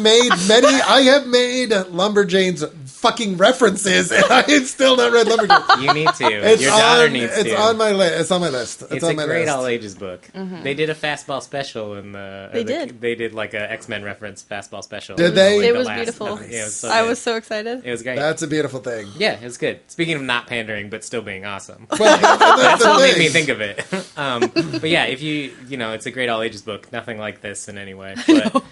Speaker 3: made Lumberjanes fucking references, and I have still not read Lumberjanes.
Speaker 1: You need to. Your daughter needs to.
Speaker 3: It's on my list. It's on my list.
Speaker 1: It's a great all ages book. They did a fastball special in the. They did like a X-Men reference fastball special.
Speaker 3: Did they?
Speaker 2: It was beautiful.
Speaker 1: Yeah, it was so
Speaker 2: I
Speaker 1: good.
Speaker 2: was so excited.
Speaker 1: It was great.
Speaker 3: That's a beautiful thing.
Speaker 1: Yeah, it was good. Speaking of not pandering, but still being awesome.
Speaker 3: Well,
Speaker 1: That's what made me think of it. But yeah, if it's a great all ages book. Nothing like this in any way. But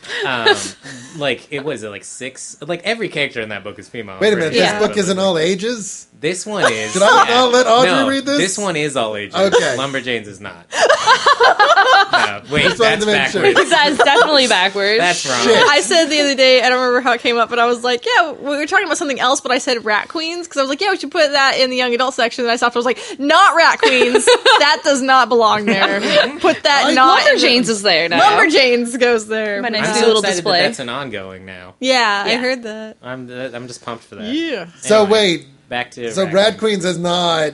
Speaker 1: like it was like 6. Like every character in that book is female.
Speaker 3: Wait a minute. This book isn't all ages?
Speaker 1: This one is.
Speaker 3: Did I not let Audrey read this?
Speaker 1: This one is all ages.
Speaker 3: Okay.
Speaker 1: Lumberjanes is not. No, wait, that's backwards.
Speaker 3: Sure.
Speaker 5: That's definitely backwards.
Speaker 1: That's wrong.
Speaker 3: Shit.
Speaker 2: I said the other day, I don't remember how it came up, but I was like, yeah, we were talking about something else, but I said rat queens, because I was like, yeah, we should put that in the young adult section, and I stopped, I was like, not rat queens, that does not belong there. Put that not...
Speaker 5: Lumberjanes is there now.
Speaker 2: Lumberjanes goes there.
Speaker 5: My
Speaker 1: I'm
Speaker 5: nice
Speaker 1: so
Speaker 5: little
Speaker 1: excited
Speaker 5: display.
Speaker 1: that's an ongoing now.
Speaker 2: Yeah, I heard that.
Speaker 1: I'm just pumped for that.
Speaker 2: Yeah.
Speaker 3: So
Speaker 1: Anyway,
Speaker 3: wait.
Speaker 1: back to
Speaker 3: So Rat Queens is not...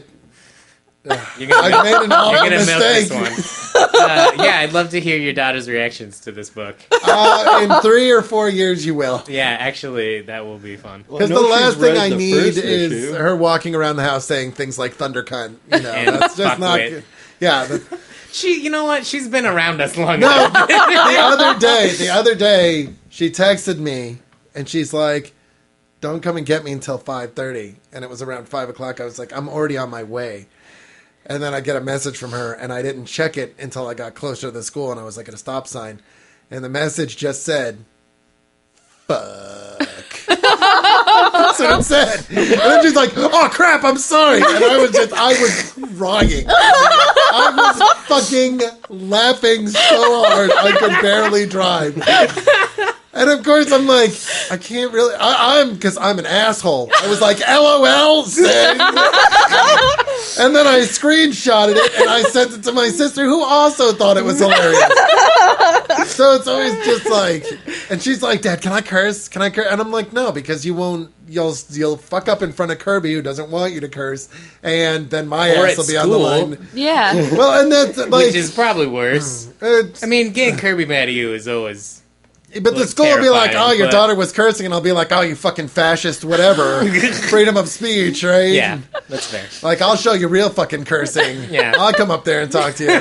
Speaker 1: You're gonna
Speaker 3: I've made an awful
Speaker 1: milk
Speaker 3: mistake.
Speaker 1: this one. Yeah, I'd love to hear your daughter's reactions to this book.
Speaker 3: In 3 or 4 years, you will.
Speaker 1: Yeah, actually, that will be fun.
Speaker 3: Because the last thing I need is her walking around the house saying things like "thunder cunt." You know,
Speaker 1: And
Speaker 3: that's just not.
Speaker 1: fuckwit.
Speaker 3: Yeah.
Speaker 1: You know what? She's been around us long
Speaker 3: No.
Speaker 1: enough.
Speaker 3: The other day, she texted me and she's like, "Don't come and get me until 5:30." And it was around 5 o'clock. I was like, "I'm already on my way." And then I get a message from her, and I didn't check it until I got closer to the school, and I was like at a stop sign. And the message just said, fuck. That's what it said. And then she's like, oh crap, I'm sorry. And I was crying. I was fucking laughing so hard I could barely drive. And of course I'm like, I can't really, because I'm an asshole. I was like, LOL, Sid. And then I screenshotted it and I sent it to my sister who also thought it was hilarious. So it's always just like, and she's like, Dad, can I curse? Can I curse? And I'm like, no, because you'll fuck up in front of Kirby who doesn't want you to curse. And then my
Speaker 6: Or
Speaker 3: ass
Speaker 6: at
Speaker 3: will be on the
Speaker 6: school.
Speaker 3: line.
Speaker 5: Yeah.
Speaker 3: Well, and that's like,
Speaker 6: Which is probably worse.
Speaker 3: it's,
Speaker 6: I mean, getting Kirby mad at you is always...
Speaker 3: but the school will be like,
Speaker 6: terrifying,
Speaker 3: oh, your
Speaker 6: but-
Speaker 3: daughter was cursing, and I'll be like, oh, you fucking fascist, whatever. Freedom of speech, right?
Speaker 6: Yeah, that's fair.
Speaker 3: Like, I'll show you real fucking cursing.
Speaker 6: Yeah.
Speaker 3: I'll come up there and talk to you.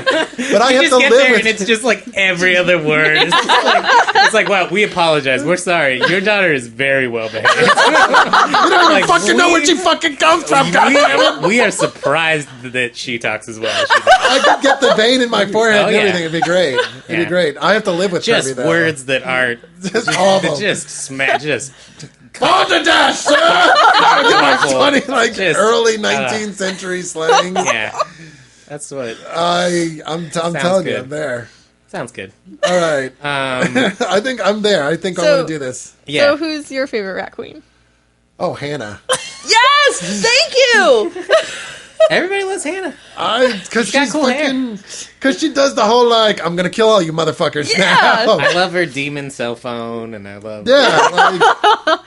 Speaker 3: But I
Speaker 6: You
Speaker 3: have
Speaker 6: just
Speaker 3: to
Speaker 6: get
Speaker 3: live
Speaker 6: there
Speaker 3: with
Speaker 6: and it's just like every other word. It's like, wow, we apologize. We're sorry. Your daughter is very well behaved.
Speaker 3: You don't even
Speaker 6: like,
Speaker 3: fucking know where she fucking comes from, goddammit.
Speaker 6: We are surprised that she talks as well as she does.
Speaker 3: I could get the vein in my forehead
Speaker 6: Oh,
Speaker 3: and
Speaker 6: yeah.
Speaker 3: everything. It'd be great. It'd
Speaker 6: Yeah.
Speaker 3: be great. I have to live with
Speaker 6: Just
Speaker 3: Kirby, though.
Speaker 6: words that aren't
Speaker 3: Just awful.
Speaker 6: just
Speaker 3: Balderdash, sir! Like funny, like
Speaker 6: Just,
Speaker 3: early 19th century slang.
Speaker 6: yeah. That's what
Speaker 3: I'm telling you,
Speaker 6: good.
Speaker 3: I'm there.
Speaker 6: sounds good.
Speaker 3: All right. I think I'm there. I think I
Speaker 2: So-
Speaker 3: want to do this.
Speaker 6: Yeah.
Speaker 2: So who's your favorite rat queen?
Speaker 3: Oh, Hannah.
Speaker 2: Yes! Thank you!
Speaker 6: Everybody loves Hannah.
Speaker 3: Because
Speaker 6: got
Speaker 3: she's
Speaker 6: cool hair.
Speaker 3: fucking. Because she does the whole like, I'm gonna kill all you motherfuckers
Speaker 2: Yeah.
Speaker 3: now.
Speaker 6: I love her demon cell phone, and I love.
Speaker 3: Yeah. Like,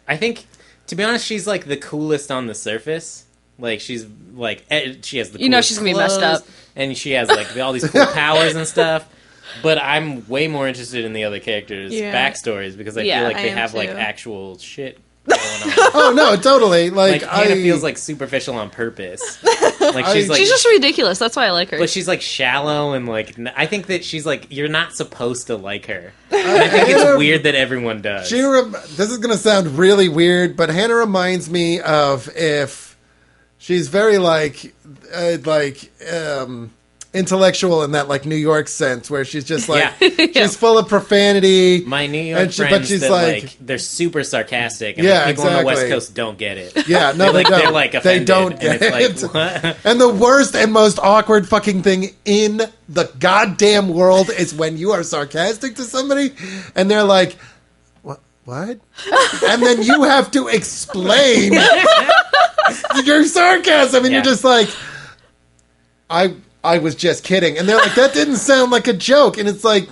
Speaker 6: I think, to be honest, she's like the coolest on the surface. Like she's like she has the
Speaker 5: You know
Speaker 6: coolest
Speaker 5: she's gonna be messed
Speaker 6: clothes,
Speaker 5: up.
Speaker 6: and she has like all these cool powers and stuff. But I'm way more interested in the other characters'
Speaker 2: Yeah.
Speaker 6: backstories because I
Speaker 5: Yeah,
Speaker 6: feel like
Speaker 2: I
Speaker 6: they
Speaker 2: am
Speaker 6: have like
Speaker 2: too.
Speaker 6: actual shit going on.
Speaker 3: oh no, totally.
Speaker 6: Like
Speaker 3: Like,
Speaker 6: Hannah
Speaker 3: I
Speaker 6: feels like superficial on purpose. Like she's like
Speaker 5: She's just ridiculous. That's why I like her.
Speaker 6: but she's like shallow and like I think that she's like you're not supposed to like her. And I think it's
Speaker 3: Hannah-
Speaker 6: weird that everyone does.
Speaker 3: This is gonna sound really weird, but Hannah reminds me of if she's very intellectual in that like New York sense, where she's just like she's full of profanity.
Speaker 6: My New York
Speaker 3: And
Speaker 6: friends,
Speaker 3: but she's
Speaker 6: that,
Speaker 3: like-
Speaker 6: they're super sarcastic, and
Speaker 3: Yeah,
Speaker 6: like, people on the West
Speaker 3: exactly.
Speaker 6: Coast don't get it.
Speaker 3: Yeah, no, they don't.
Speaker 6: They're like
Speaker 3: They
Speaker 6: offended,
Speaker 3: don't
Speaker 6: and
Speaker 3: get
Speaker 6: it's
Speaker 3: it.
Speaker 6: like, what?
Speaker 3: And the worst and most awkward fucking thing in the goddamn world is when you are sarcastic to somebody and they're like, what? And then you have to explain your sarcasm and
Speaker 6: Yeah.
Speaker 3: you're just like, I was just kidding. And they're like, that didn't sound like a joke. And it's like,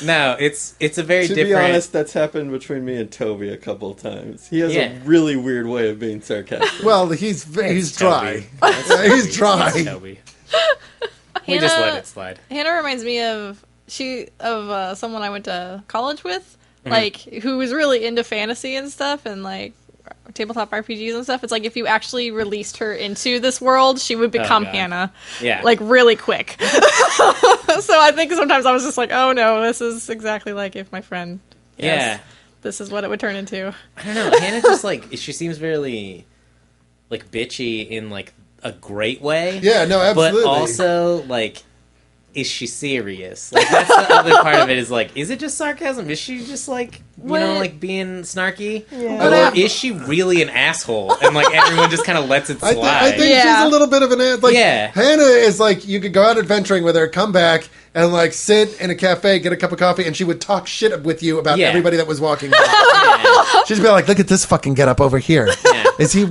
Speaker 6: No, it's a very
Speaker 4: To
Speaker 6: different.
Speaker 4: be honest, that's happened between me and Toby a couple times. He has
Speaker 6: Yeah.
Speaker 4: a really weird way of being sarcastic.
Speaker 3: well, he's dry.
Speaker 6: Toby.
Speaker 3: Yeah, he's dry.
Speaker 6: It's Toby. We just let it slide.
Speaker 2: Hannah reminds me of someone I went to college with, like who was really into fantasy and stuff, and like tabletop RPGs and stuff. It's like if you actually released her into this world, she would become
Speaker 6: God.
Speaker 2: Hannah,
Speaker 6: Yeah.
Speaker 2: like really quick. So I think sometimes I was just like, oh no, this is exactly like if my friend.
Speaker 6: Yeah.
Speaker 2: This is what it would turn into.
Speaker 6: I don't know. Hannah just like she seems really like bitchy in like a great way.
Speaker 3: Yeah, no, absolutely.
Speaker 6: But also like is she serious? Like that's the other part of it is like is it just sarcasm? Is she just like you know like being snarky?
Speaker 2: Yeah.
Speaker 6: Or is she really an asshole and like everyone just kind of lets it
Speaker 3: I
Speaker 6: slide?
Speaker 3: think
Speaker 2: Yeah.
Speaker 3: she's a little bit of an ass. Like,
Speaker 6: Yeah.
Speaker 3: Hannah is like, you could go out adventuring with her, come back, and like sit in a cafe, get a cup of coffee, and she would talk shit with you about
Speaker 6: Yeah.
Speaker 3: everybody that was walking by.
Speaker 6: Yeah.
Speaker 3: She'd be like, look at this fucking get up over here.
Speaker 6: Yeah.
Speaker 3: Is he,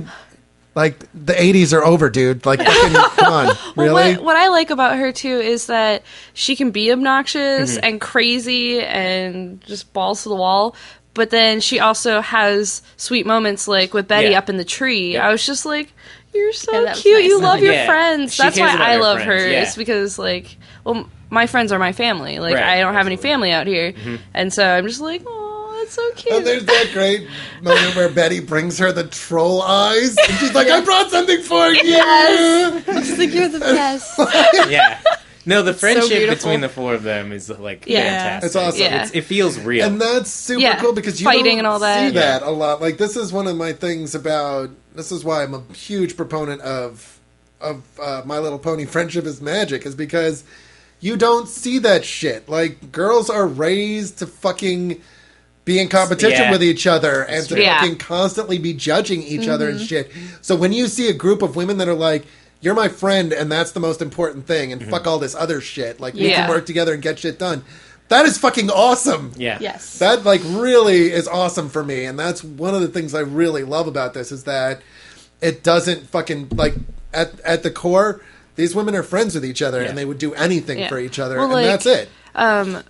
Speaker 3: like, the 80s are over, dude. Like, fucking, come on. Really?
Speaker 5: What I like about her too is that she can be obnoxious and crazy and just balls to the wall, but then she also has sweet moments like with Betty
Speaker 6: Yeah.
Speaker 5: up in the tree.
Speaker 6: Yeah.
Speaker 5: I was just like, you're so
Speaker 2: Yeah, that was
Speaker 5: cute.
Speaker 2: nice.
Speaker 5: You love your
Speaker 6: Yeah.
Speaker 5: friends.
Speaker 6: She
Speaker 5: That's
Speaker 6: cares
Speaker 5: why
Speaker 6: about
Speaker 5: I
Speaker 6: her
Speaker 5: love
Speaker 6: friends,
Speaker 5: her.
Speaker 6: yeah.
Speaker 5: It's because like, well, my friends are my family. Like
Speaker 6: Right,
Speaker 5: I don't have any
Speaker 6: absolutely.
Speaker 5: family out here, and so I'm just like, oh, that's so cute.
Speaker 3: And there's that great moment where Betty brings her the troll eyes, and she's like, I brought something for you!
Speaker 2: She's like, you're the best.
Speaker 6: Yeah. No, the friendship
Speaker 2: beautiful.
Speaker 6: between the four of them is like
Speaker 5: Yeah.
Speaker 6: fantastic.
Speaker 3: It's awesome.
Speaker 5: Yeah.
Speaker 6: It feels real.
Speaker 3: And that's super
Speaker 5: Yeah.
Speaker 3: cool because you
Speaker 5: Fighting
Speaker 3: don't
Speaker 5: and all that.
Speaker 3: see that a lot. Like, this is one of my things about... This is why I'm a huge proponent of My Little Pony Friendship is Magic, is because you don't see that shit. Like, girls are raised to fucking be in competition with each other and to fucking constantly be judging each other and shit. So when you see a group of women that are like, you're my friend and that's the most important thing and fuck all this other shit. Like, we can work together and get shit done. That is fucking awesome.
Speaker 6: Yeah.
Speaker 2: Yes.
Speaker 3: That, like, really is awesome for me. And that's one of the things I really love about this is that it doesn't fucking, like, at the core, these women are friends with each other and they would do anything for each other.
Speaker 5: Well,
Speaker 3: and that's it.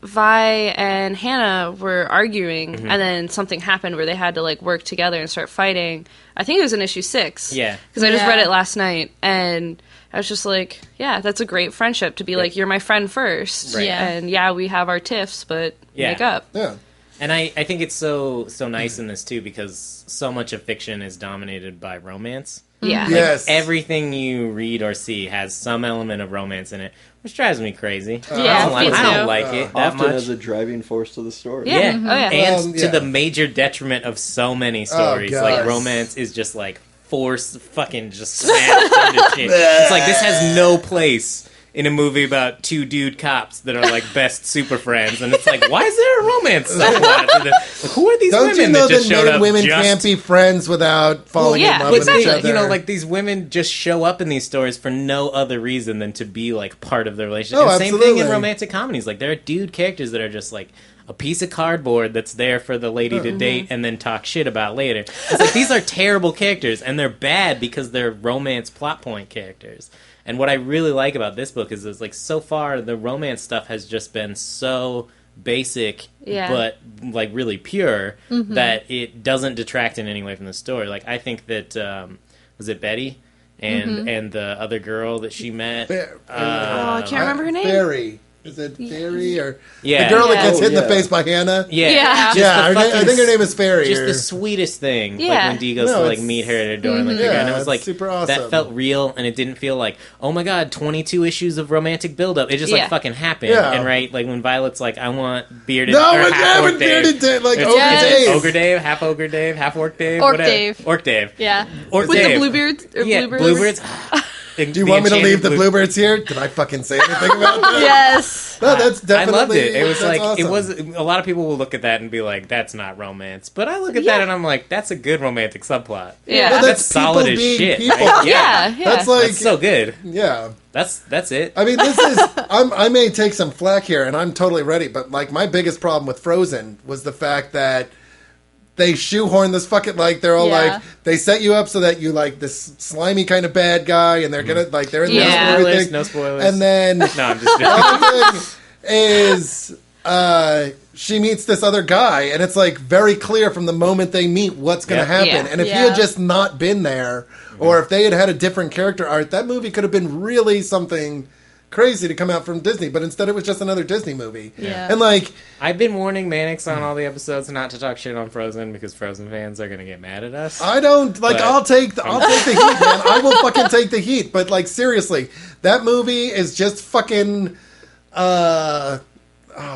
Speaker 5: Vi and Hannah were arguing, and then something happened where they had to like work together and start fighting. I think it was in issue 6.
Speaker 6: Yeah.
Speaker 5: Because I just read it last night, and I was just like, yeah, that's a great friendship to be like, you're my friend first.
Speaker 6: Right.
Speaker 2: Yeah.
Speaker 5: And we have our tiffs, but make up.
Speaker 3: Yeah.
Speaker 6: And I think it's so nice in this too because so much of fiction is dominated by romance.
Speaker 5: Yeah.
Speaker 6: Like,
Speaker 3: Yes.
Speaker 6: everything you read or see has some element of romance in it, which drives me crazy.
Speaker 5: Yeah,
Speaker 6: I
Speaker 5: me
Speaker 6: don't
Speaker 5: too.
Speaker 6: like it that
Speaker 4: Often
Speaker 6: much.
Speaker 4: as a driving force to the story.
Speaker 5: Yeah.
Speaker 6: Yeah.
Speaker 5: Oh, yeah.
Speaker 6: And to
Speaker 3: yeah.
Speaker 6: the major detriment of so many stories.
Speaker 3: God.
Speaker 6: Like, romance is just like force fucking just smashed into shit. It's like, this has no place in a movie about 2 dude cops that are like best super friends, and it's like, why is there a romance subplot? Like, who are these
Speaker 3: Don't
Speaker 6: women
Speaker 3: you know
Speaker 6: that just
Speaker 3: that
Speaker 6: showed
Speaker 3: men
Speaker 6: up?
Speaker 3: and women
Speaker 6: just...
Speaker 3: can't be friends without falling
Speaker 5: yeah,
Speaker 3: in love
Speaker 6: But
Speaker 3: with
Speaker 6: they,
Speaker 3: each other?
Speaker 6: you know, like, these women just show up in these stories for no other reason than to be like part of the relationship.
Speaker 3: Oh,
Speaker 6: And same thing in
Speaker 3: absolutely.
Speaker 6: romantic comedies. Like, there are dude characters that are just like a piece of cardboard that's there for the lady to date and then talk shit about later. It's like, these are terrible characters, and they're bad because they're romance plot point characters. And what I really like about this book is like, so far the romance stuff has just been so basic, but like really pure, that it doesn't detract in any way from the story. Like, I think that was it Betty and the other girl that she met?
Speaker 5: I can't remember her name.
Speaker 3: Barry. Is it Fairy or
Speaker 6: Yeah.
Speaker 3: the girl that gets
Speaker 4: Oh,
Speaker 3: hit in the
Speaker 4: yeah.
Speaker 3: face by Hannah?
Speaker 5: Yeah.
Speaker 6: Just
Speaker 3: Yeah,
Speaker 6: the
Speaker 3: I
Speaker 6: fucking
Speaker 3: think her name is Fairy.
Speaker 6: Just
Speaker 3: or-
Speaker 6: the sweetest thing. Like,
Speaker 5: Yeah.
Speaker 6: when Dee goes
Speaker 3: No,
Speaker 6: to like
Speaker 3: it's-
Speaker 6: meet her at a door and like,
Speaker 3: Yeah,
Speaker 6: and it was
Speaker 3: it's
Speaker 6: like
Speaker 3: super awesome.
Speaker 6: that felt real, and it didn't feel like, oh my god, 22 issues of romantic buildup. It just like fucking happened.
Speaker 3: Yeah.
Speaker 6: And right, like when Violet's like, I want bearded
Speaker 3: No,
Speaker 6: or
Speaker 3: it's
Speaker 6: half
Speaker 3: having
Speaker 6: orc Dave.
Speaker 3: bearded Dave, like
Speaker 6: It's-
Speaker 3: Ogre
Speaker 6: is it
Speaker 3: Dave.
Speaker 6: Ogre Dave, half Ogre Dave, half Orc Dave,
Speaker 2: Orc
Speaker 6: whatever.
Speaker 2: Dave.
Speaker 6: Orc Dave.
Speaker 2: Yeah.
Speaker 6: Orc
Speaker 5: With
Speaker 6: Dave.
Speaker 5: the bluebirds? Or
Speaker 6: Yeah,
Speaker 5: bluebirds?
Speaker 6: bluebirds.
Speaker 3: Do you want me to leave the bluebirds here? Did I fucking say anything about that?
Speaker 2: Yes.
Speaker 3: No, that's
Speaker 6: I
Speaker 3: definitely.
Speaker 6: loved it. It was
Speaker 3: that's
Speaker 6: like
Speaker 3: awesome.
Speaker 6: it was. A lot of people will look at that and be like, "That's not romance." But I look at that and I'm like, "That's a good romantic subplot."
Speaker 5: Yeah.
Speaker 3: Well,
Speaker 6: That's solid
Speaker 3: people
Speaker 6: as
Speaker 3: being
Speaker 6: shit.
Speaker 3: people.
Speaker 6: Right?
Speaker 5: Yeah.
Speaker 3: That's like
Speaker 6: That's so good.
Speaker 3: yeah.
Speaker 6: That's it.
Speaker 3: I mean, this is. I may take some flack here, and I'm totally ready. But like, my biggest problem with Frozen was the fact that they shoehorn this fucking, like, they're all like, they set you up so that you like this slimy kind of bad guy, and they're gonna like they're in
Speaker 5: Yeah.
Speaker 3: this and
Speaker 6: Spoilers,
Speaker 3: everything.
Speaker 6: no spoilers.
Speaker 3: And then
Speaker 6: No, I'm just
Speaker 3: the
Speaker 6: joking.
Speaker 3: other thing is she meets this other guy, and it's like very clear from the moment they meet what's going to
Speaker 6: Yeah.
Speaker 3: happen.
Speaker 5: Yeah.
Speaker 3: And if he
Speaker 2: Yeah.
Speaker 3: had just not been there, or if they had had a different character art, that movie could have been really something crazy to come out from Disney. But instead, it was just another Disney movie.
Speaker 2: Yeah.
Speaker 3: And like,
Speaker 6: I've been warning Manix on all the episodes not to talk shit on Frozen because Frozen fans are gonna get mad at us.
Speaker 3: I don't like.
Speaker 6: But-
Speaker 3: I'll take the heat, man. I will fucking take the heat. But like, seriously, that movie is just fucking.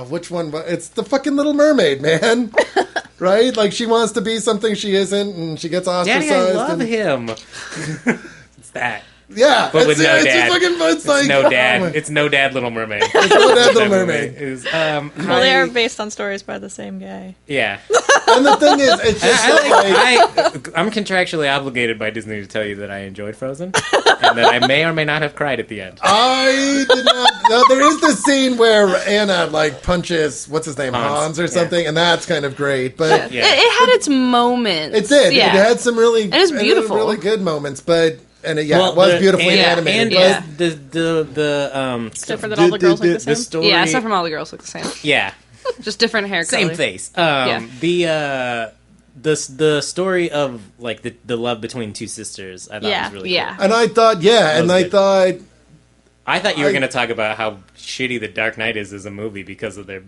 Speaker 3: Which one? It's the fucking Little Mermaid, man. Right? Like, she wants to be something she isn't, and she gets ostracized.
Speaker 6: Daddy, I love
Speaker 3: and,
Speaker 6: him. It's that.
Speaker 3: Yeah,
Speaker 6: But with no
Speaker 3: it's
Speaker 6: dad.
Speaker 3: just fucking. It's like
Speaker 6: No
Speaker 3: oh
Speaker 6: dad.
Speaker 3: my-
Speaker 6: It's no dad, Little Mermaid.
Speaker 3: It's no Dad, Little Mermaid.
Speaker 2: Well, they are based on stories by the same guy.
Speaker 6: Yeah.
Speaker 3: And the thing is, it's just
Speaker 6: I'm contractually obligated by Disney to tell you that I enjoyed Frozen, and that I may or may not have cried at the end.
Speaker 3: I did not. No, there is this scene where Anna like punches what's his name, Hans or something, and that's kind of great. But
Speaker 6: Yeah.
Speaker 5: It had its moments.
Speaker 3: it did.
Speaker 5: Yeah.
Speaker 3: It had some really,
Speaker 5: it was beautiful.
Speaker 3: really good moments. But it was
Speaker 6: Well,
Speaker 3: beautifully
Speaker 6: and
Speaker 3: animated.
Speaker 6: And
Speaker 3: but-
Speaker 2: Except for that all the girls look the same.
Speaker 6: the story.
Speaker 5: Yeah, except from all the girls look the same.
Speaker 6: Yeah,
Speaker 5: Just different hair
Speaker 6: same
Speaker 5: color.
Speaker 6: face.
Speaker 5: Yeah.
Speaker 6: The story of like the love between two sisters, I thought
Speaker 2: Yeah.
Speaker 6: was really
Speaker 5: Yeah.
Speaker 6: cool.
Speaker 3: And I thought, and
Speaker 6: was
Speaker 3: I
Speaker 6: good.
Speaker 3: thought,
Speaker 6: I thought you were
Speaker 3: I-
Speaker 6: going to talk about how shitty The Dark Knight is as a movie because of their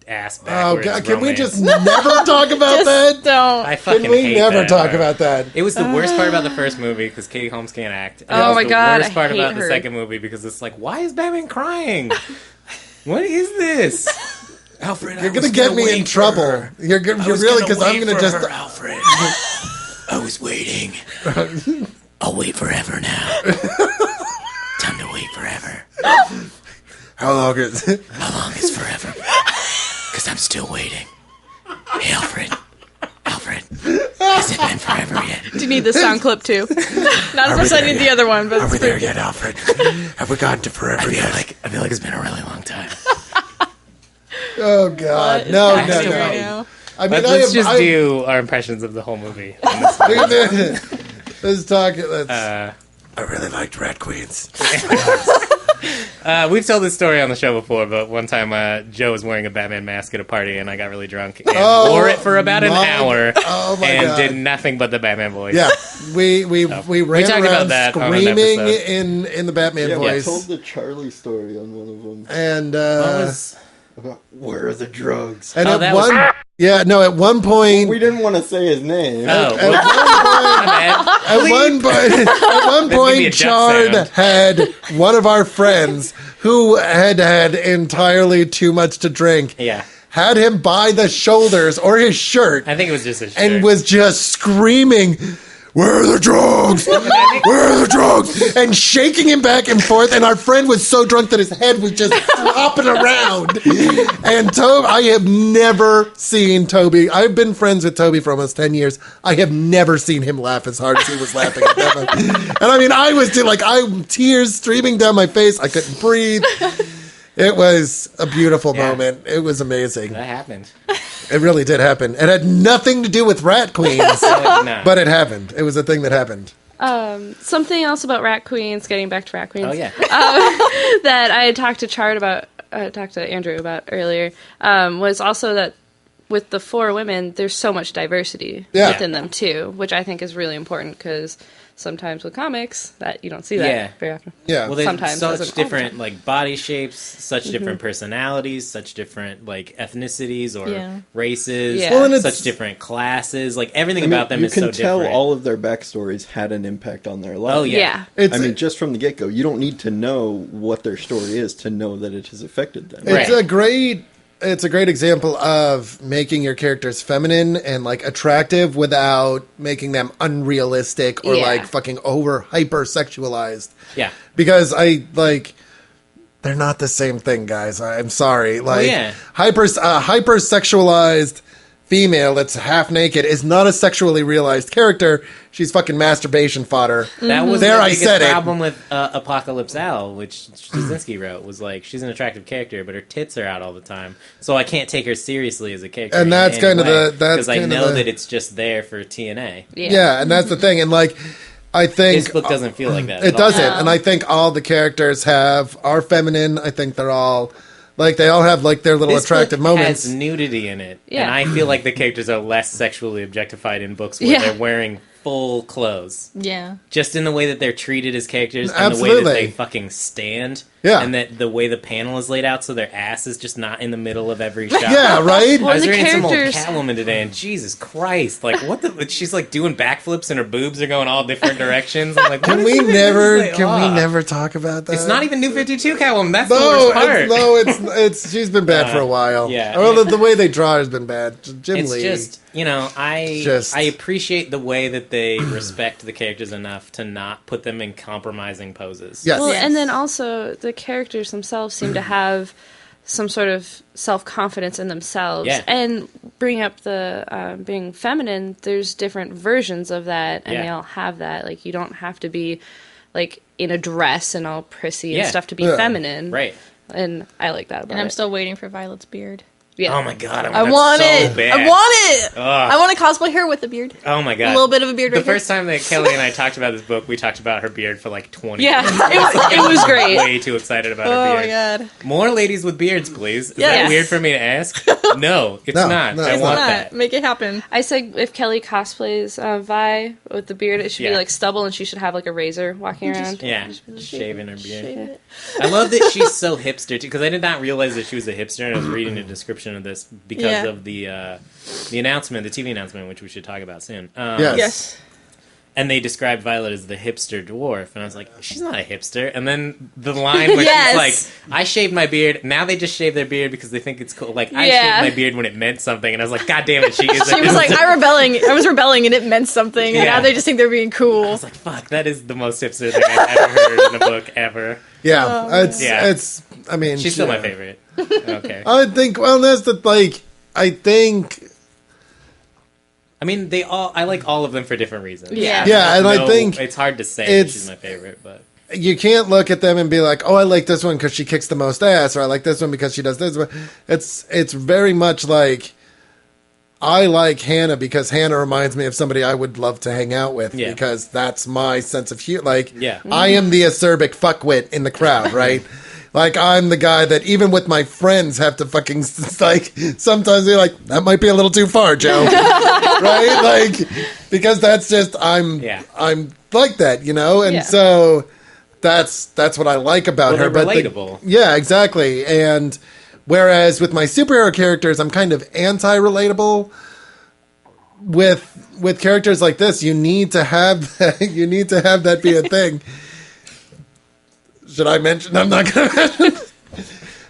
Speaker 6: ass
Speaker 3: oh
Speaker 6: backwards
Speaker 3: god, can we
Speaker 6: romance.
Speaker 3: just never talk about that?
Speaker 2: Don't.
Speaker 6: I fucking
Speaker 3: Can we
Speaker 6: hate
Speaker 3: never
Speaker 6: that
Speaker 3: talk
Speaker 6: part.
Speaker 3: about that?
Speaker 6: It was the worst part about the first movie because Katie Holmes can't act. And
Speaker 5: Oh
Speaker 6: it was
Speaker 5: my
Speaker 6: the
Speaker 5: God,
Speaker 6: worst
Speaker 5: I
Speaker 6: part
Speaker 5: hate
Speaker 6: about
Speaker 5: her.
Speaker 6: the second movie because it's like, why is Batman crying? What is this? Alfred,
Speaker 3: You're gonna get me in trouble. You're really because I'm gonna just.
Speaker 6: Alfred. I was waiting. I'll wait forever now. Time to wait forever.
Speaker 3: How long is it?
Speaker 6: How long is forever? Because I'm still waiting. Hey, Alfred. Alfred, has it been forever yet?
Speaker 2: Do you need the sound clip too? Not as much as I need the other one, but
Speaker 3: Are we there yet, Alfred? Have we gotten to forever yet?
Speaker 6: I feel like it's been a really long time.
Speaker 3: Oh God, no.
Speaker 2: Right now.
Speaker 3: I mean,
Speaker 6: Let's just do our impressions of the whole movie.
Speaker 3: Let's talk. I really liked Rat Queens.
Speaker 6: We've told this story on the show before, but one time Joe was wearing a Batman mask at a party, and I got really drunk and wore it for about an hour, and did nothing but the Batman voice.
Speaker 3: Yeah, we ran
Speaker 6: talked
Speaker 3: around
Speaker 6: about that on an
Speaker 3: screaming
Speaker 6: episode.
Speaker 3: in the Batman voice.
Speaker 4: I told the Charlie story on one of them.
Speaker 3: And
Speaker 4: About where are the drugs?
Speaker 3: and
Speaker 6: Oh,
Speaker 3: at one point
Speaker 4: We didn't want to say his name.
Speaker 6: Oh,
Speaker 3: at one
Speaker 6: Give me
Speaker 3: point,
Speaker 6: a
Speaker 3: Chard
Speaker 6: duck
Speaker 3: had one of our friends who had entirely too much to drink.
Speaker 6: yeah.
Speaker 3: Had him by the shoulders or his shirt
Speaker 6: I think it was just a shirt.
Speaker 3: and was just screaming, "Where are the drugs? Where are the drugs?" And shaking him back and forth. And our friend was so drunk that his head was just flopping around. And I have never seen Toby. I've been friends with Toby for almost 10 years. I have never seen him laugh as hard as he was laughing at that one. And I mean, I was tears streaming down my face. I couldn't breathe. It was a beautiful moment. It was amazing.
Speaker 6: That happened.
Speaker 3: It really did happen. It had nothing to do with Rat Queens,
Speaker 6: No.
Speaker 3: but it happened. It was a thing that happened.
Speaker 5: Something else about Rat Queens, getting back to Rat Queens.
Speaker 6: Oh, yeah.
Speaker 5: That I had talked to Chard about, talked to Andrew about earlier, was also that with the 4 women, there's so much diversity within them too, which I think is really important because sometimes with comics that you don't see that very often.
Speaker 3: Yeah.
Speaker 6: Well, there's
Speaker 5: Sometimes,
Speaker 6: such
Speaker 5: doesn't all the
Speaker 6: different
Speaker 5: time.
Speaker 6: like body shapes, such different personalities, such different like ethnicities or races,
Speaker 5: Yeah. Well,
Speaker 3: and it's-
Speaker 6: such different classes. Like everything about them
Speaker 4: you
Speaker 6: is
Speaker 4: can
Speaker 6: so
Speaker 4: tell
Speaker 6: different.
Speaker 4: all of their backstories had an impact on their life.
Speaker 6: Oh yeah.
Speaker 3: It's,
Speaker 4: I mean, just from the get-go, you don't need to know what their story is to know that it has affected them.
Speaker 3: it's
Speaker 6: Right.
Speaker 3: a great example of making your characters feminine and like attractive without making them unrealistic or like fucking over hyper sexualized.
Speaker 6: Yeah.
Speaker 3: Because they're not the same thing, guys. I'm sorry. Like
Speaker 6: yeah.
Speaker 3: hyper sexualized female that's half naked is not a sexually realized character. She's fucking masturbation fodder.
Speaker 6: That was
Speaker 3: There,
Speaker 6: the
Speaker 3: I
Speaker 6: biggest
Speaker 3: said it.
Speaker 6: problem with Apocalypse Owl, which Straczynski wrote, was like, she's an attractive character, but her tits are out all the time, so I can't take her seriously as a character.
Speaker 3: And that's kind of
Speaker 6: because I know that it's just there for TNA.
Speaker 3: Yeah, and that's the thing. And like, I think
Speaker 6: This book doesn't feel like that.
Speaker 3: it
Speaker 6: at all.
Speaker 3: doesn't. And I think all the characters are feminine. I think they're all like they all have like their little
Speaker 6: This
Speaker 3: attractive
Speaker 6: book
Speaker 3: moments.
Speaker 6: has nudity in it,
Speaker 5: Yeah.
Speaker 6: and I feel like the characters are less sexually objectified in books where they're wearing full clothes.
Speaker 2: Yeah.
Speaker 6: Just in the way that they're treated as characters, and the way
Speaker 3: Absolutely.
Speaker 6: that they fucking stand,
Speaker 3: Yeah.
Speaker 6: and that the way the panel is laid out, so their ass is just not in the middle of every shot.
Speaker 3: Yeah, right.
Speaker 5: Well,
Speaker 6: I was
Speaker 5: the
Speaker 6: reading some old
Speaker 5: characters-
Speaker 6: Catwoman today, and Jesus Christ, like what the? She's like doing backflips, and her boobs are going all different directions. I'm like,
Speaker 3: Can
Speaker 6: what
Speaker 3: we
Speaker 6: is this?
Speaker 3: never?
Speaker 6: Like,
Speaker 3: Can we
Speaker 6: ugh.
Speaker 3: never talk about that?
Speaker 6: It's not even New 52 Catwoman. That's the
Speaker 3: No,
Speaker 6: worst part.
Speaker 3: it's she's been bad for a while.
Speaker 6: yeah.
Speaker 3: Well, the way they draw has been bad. Jim
Speaker 6: It's
Speaker 3: Lee.
Speaker 6: just, I appreciate the way that they respect the characters enough to not put them in compromising poses.
Speaker 3: Yes.
Speaker 5: Well,
Speaker 2: Yes.
Speaker 5: and then also the characters themselves seem to have some sort of self-confidence in themselves.
Speaker 6: Yeah.
Speaker 5: And bring up the being feminine, there's different versions of that, and they all have that. Like, you don't have to be, like, in a dress and all prissy and stuff to be feminine.
Speaker 6: Right.
Speaker 5: And I like that about
Speaker 2: And I'm
Speaker 5: it.
Speaker 2: still waiting for Violet's beard.
Speaker 5: Yeah.
Speaker 6: Oh my god,
Speaker 2: I want
Speaker 6: so
Speaker 2: it.
Speaker 6: Bad.
Speaker 2: I want it.
Speaker 6: Ugh.
Speaker 2: I want to cosplay her with a beard.
Speaker 6: Oh my god.
Speaker 2: A little bit of a beard
Speaker 6: The
Speaker 2: right here.
Speaker 6: first time that Kelly and I talked about this book, we talked about her beard for like 20
Speaker 5: Yeah,
Speaker 6: minutes.
Speaker 5: it was great.
Speaker 6: Way too excited about
Speaker 2: Oh
Speaker 6: her
Speaker 2: my
Speaker 6: beard.
Speaker 2: god.
Speaker 6: More ladies with beards, please. Is that
Speaker 2: Yes.
Speaker 6: weird for me to ask? No, it's
Speaker 3: No,
Speaker 6: not.
Speaker 3: no,
Speaker 6: I
Speaker 3: it's
Speaker 6: want
Speaker 2: Not.
Speaker 6: that.
Speaker 2: Make it happen.
Speaker 5: I said if Kelly cosplays Vi with the beard, it should
Speaker 6: Yeah.
Speaker 5: be like stubble, and she should have like a razor walking around.
Speaker 6: Yeah, shaving her beard.
Speaker 2: Shave it.
Speaker 6: I love that she's so hipster too, because I did not realize that she was a hipster, and I was reading a description of this because of the announcement, the TV announcement, which we should talk about soon.
Speaker 3: Yes.
Speaker 2: Yes.
Speaker 6: And they described Violet as the hipster dwarf, and I was like, she's not a hipster. And then the line where
Speaker 2: Yes.
Speaker 6: she's like, I shaved my beard. Now they just shave their beard because they think it's cool. Like, I
Speaker 5: Yeah.
Speaker 6: shaved my beard when it meant something, and I was like, God damn it, she is.
Speaker 2: She was like, I was rebelling, and it meant something. And
Speaker 6: Yeah.
Speaker 2: now they just think they're being
Speaker 6: I
Speaker 2: cool.
Speaker 6: was like, fuck, that is the most hipster thing I've ever heard in a book ever.
Speaker 3: Yeah,
Speaker 2: Oh,
Speaker 3: it's I mean,
Speaker 6: she's still my favorite. Okay.
Speaker 3: I think. Well, that's the like. I think.
Speaker 6: I mean, I like all of them for different reasons.
Speaker 2: Yeah.
Speaker 3: Yeah, and I think
Speaker 6: it's hard to say which is my favorite, but
Speaker 3: you can't look at them and be like, "Oh, I like this one because she kicks the most ass," or "I like this one because she does this." It's very much like I like Hannah because Hannah reminds me of somebody I would love to hang out with because that's my sense of humor. Like, I am the acerbic fuckwit in the crowd, right? Like, I'm the guy that even with my friends have to fucking, like, sometimes they're like, that might be a little too far, Joe. Right? Like, because that's just, I'm like that, you know? And so that's what I like about her.
Speaker 6: They're relatable.
Speaker 3: Yeah, exactly. And whereas with my superhero characters, I'm kind of anti-relatable. With characters like this, you need to have that be a thing. Should I mention? I'm not going to mention.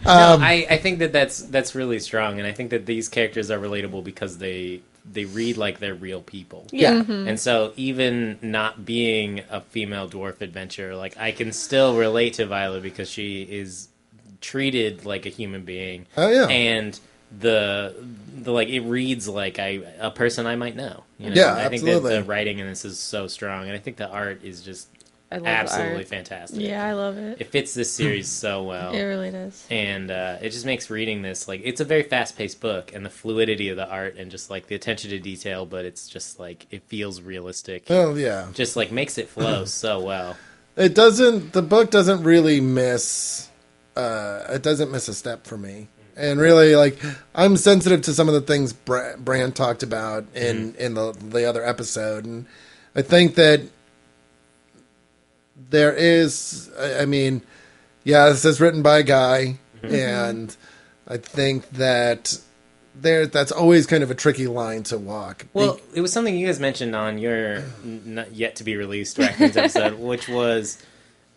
Speaker 6: No, I think that's really strong, and I think that these characters are relatable because they read like they're real people.
Speaker 3: Yeah.
Speaker 2: Mm-hmm.
Speaker 6: And so even not being a female dwarf adventurer, like I can still relate to Violet because she is treated like a human being.
Speaker 3: Oh yeah.
Speaker 6: And the like it reads like a person I might know. You know?
Speaker 3: Yeah,
Speaker 6: I think
Speaker 3: absolutely.
Speaker 6: that the writing in this is so strong, and I think the art is just
Speaker 5: I love
Speaker 6: absolutely
Speaker 5: art.
Speaker 6: fantastic.
Speaker 2: Yeah, I love it.
Speaker 6: It fits this series so well.
Speaker 2: It really does.
Speaker 6: And it just makes reading this, like, it's a very fast-paced book, and the fluidity of the art and just, like, the attention to detail, but it's just, like, it feels realistic.
Speaker 3: Oh, yeah.
Speaker 6: Just, like, makes it flow so well.
Speaker 3: The book doesn't really miss, it doesn't miss a step for me. And really, like, I'm sensitive to some of the things Brand talked about in the other episode, and I think that there is, I mean, yeah, this is written by a guy, and I think that that's always kind of a tricky line to walk.
Speaker 6: Well, it was something you guys mentioned on your not yet to be released Raccoons episode, which was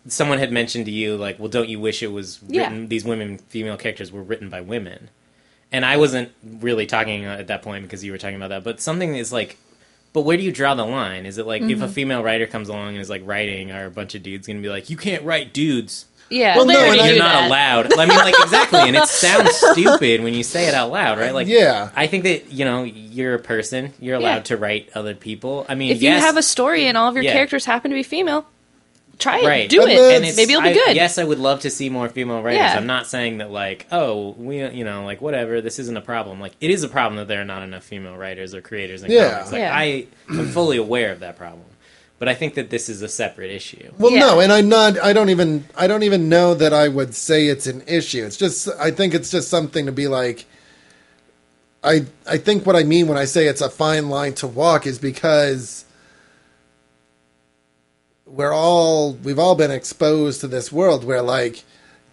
Speaker 6: someone had mentioned to you, like, well, don't you wish it was written, these female characters were written by women? And I wasn't really talking at that point because you were talking about that, but something is like, but where do you draw the line? Is it like if a female writer comes along and is like writing, are a bunch of dudes going to be like, you can't write dudes?
Speaker 5: Yeah,
Speaker 3: well, no,
Speaker 6: you're not allowed. I mean, like, exactly, and it sounds stupid when you say it out loud, right? Like, I think that, you know, you're a person, you're allowed to write other people. I mean,
Speaker 5: if you have a story and all of your characters happen to be female, try it, do it, and maybe it'll be good.
Speaker 6: Yes, I would love to see more female writers. I'm not saying that, like, oh, we, you know, like, whatever, this isn't a problem. Like, it is a problem that there are not enough female writers or creators in comics. Like, I am fully aware of that problem. But I think that this is a separate issue.
Speaker 3: Well, no, and I don't even know that I would say it's an issue. It's just, I think it's just something to be like, I think what I mean when I say it's a fine line to walk is because we've all been exposed to this world where, like,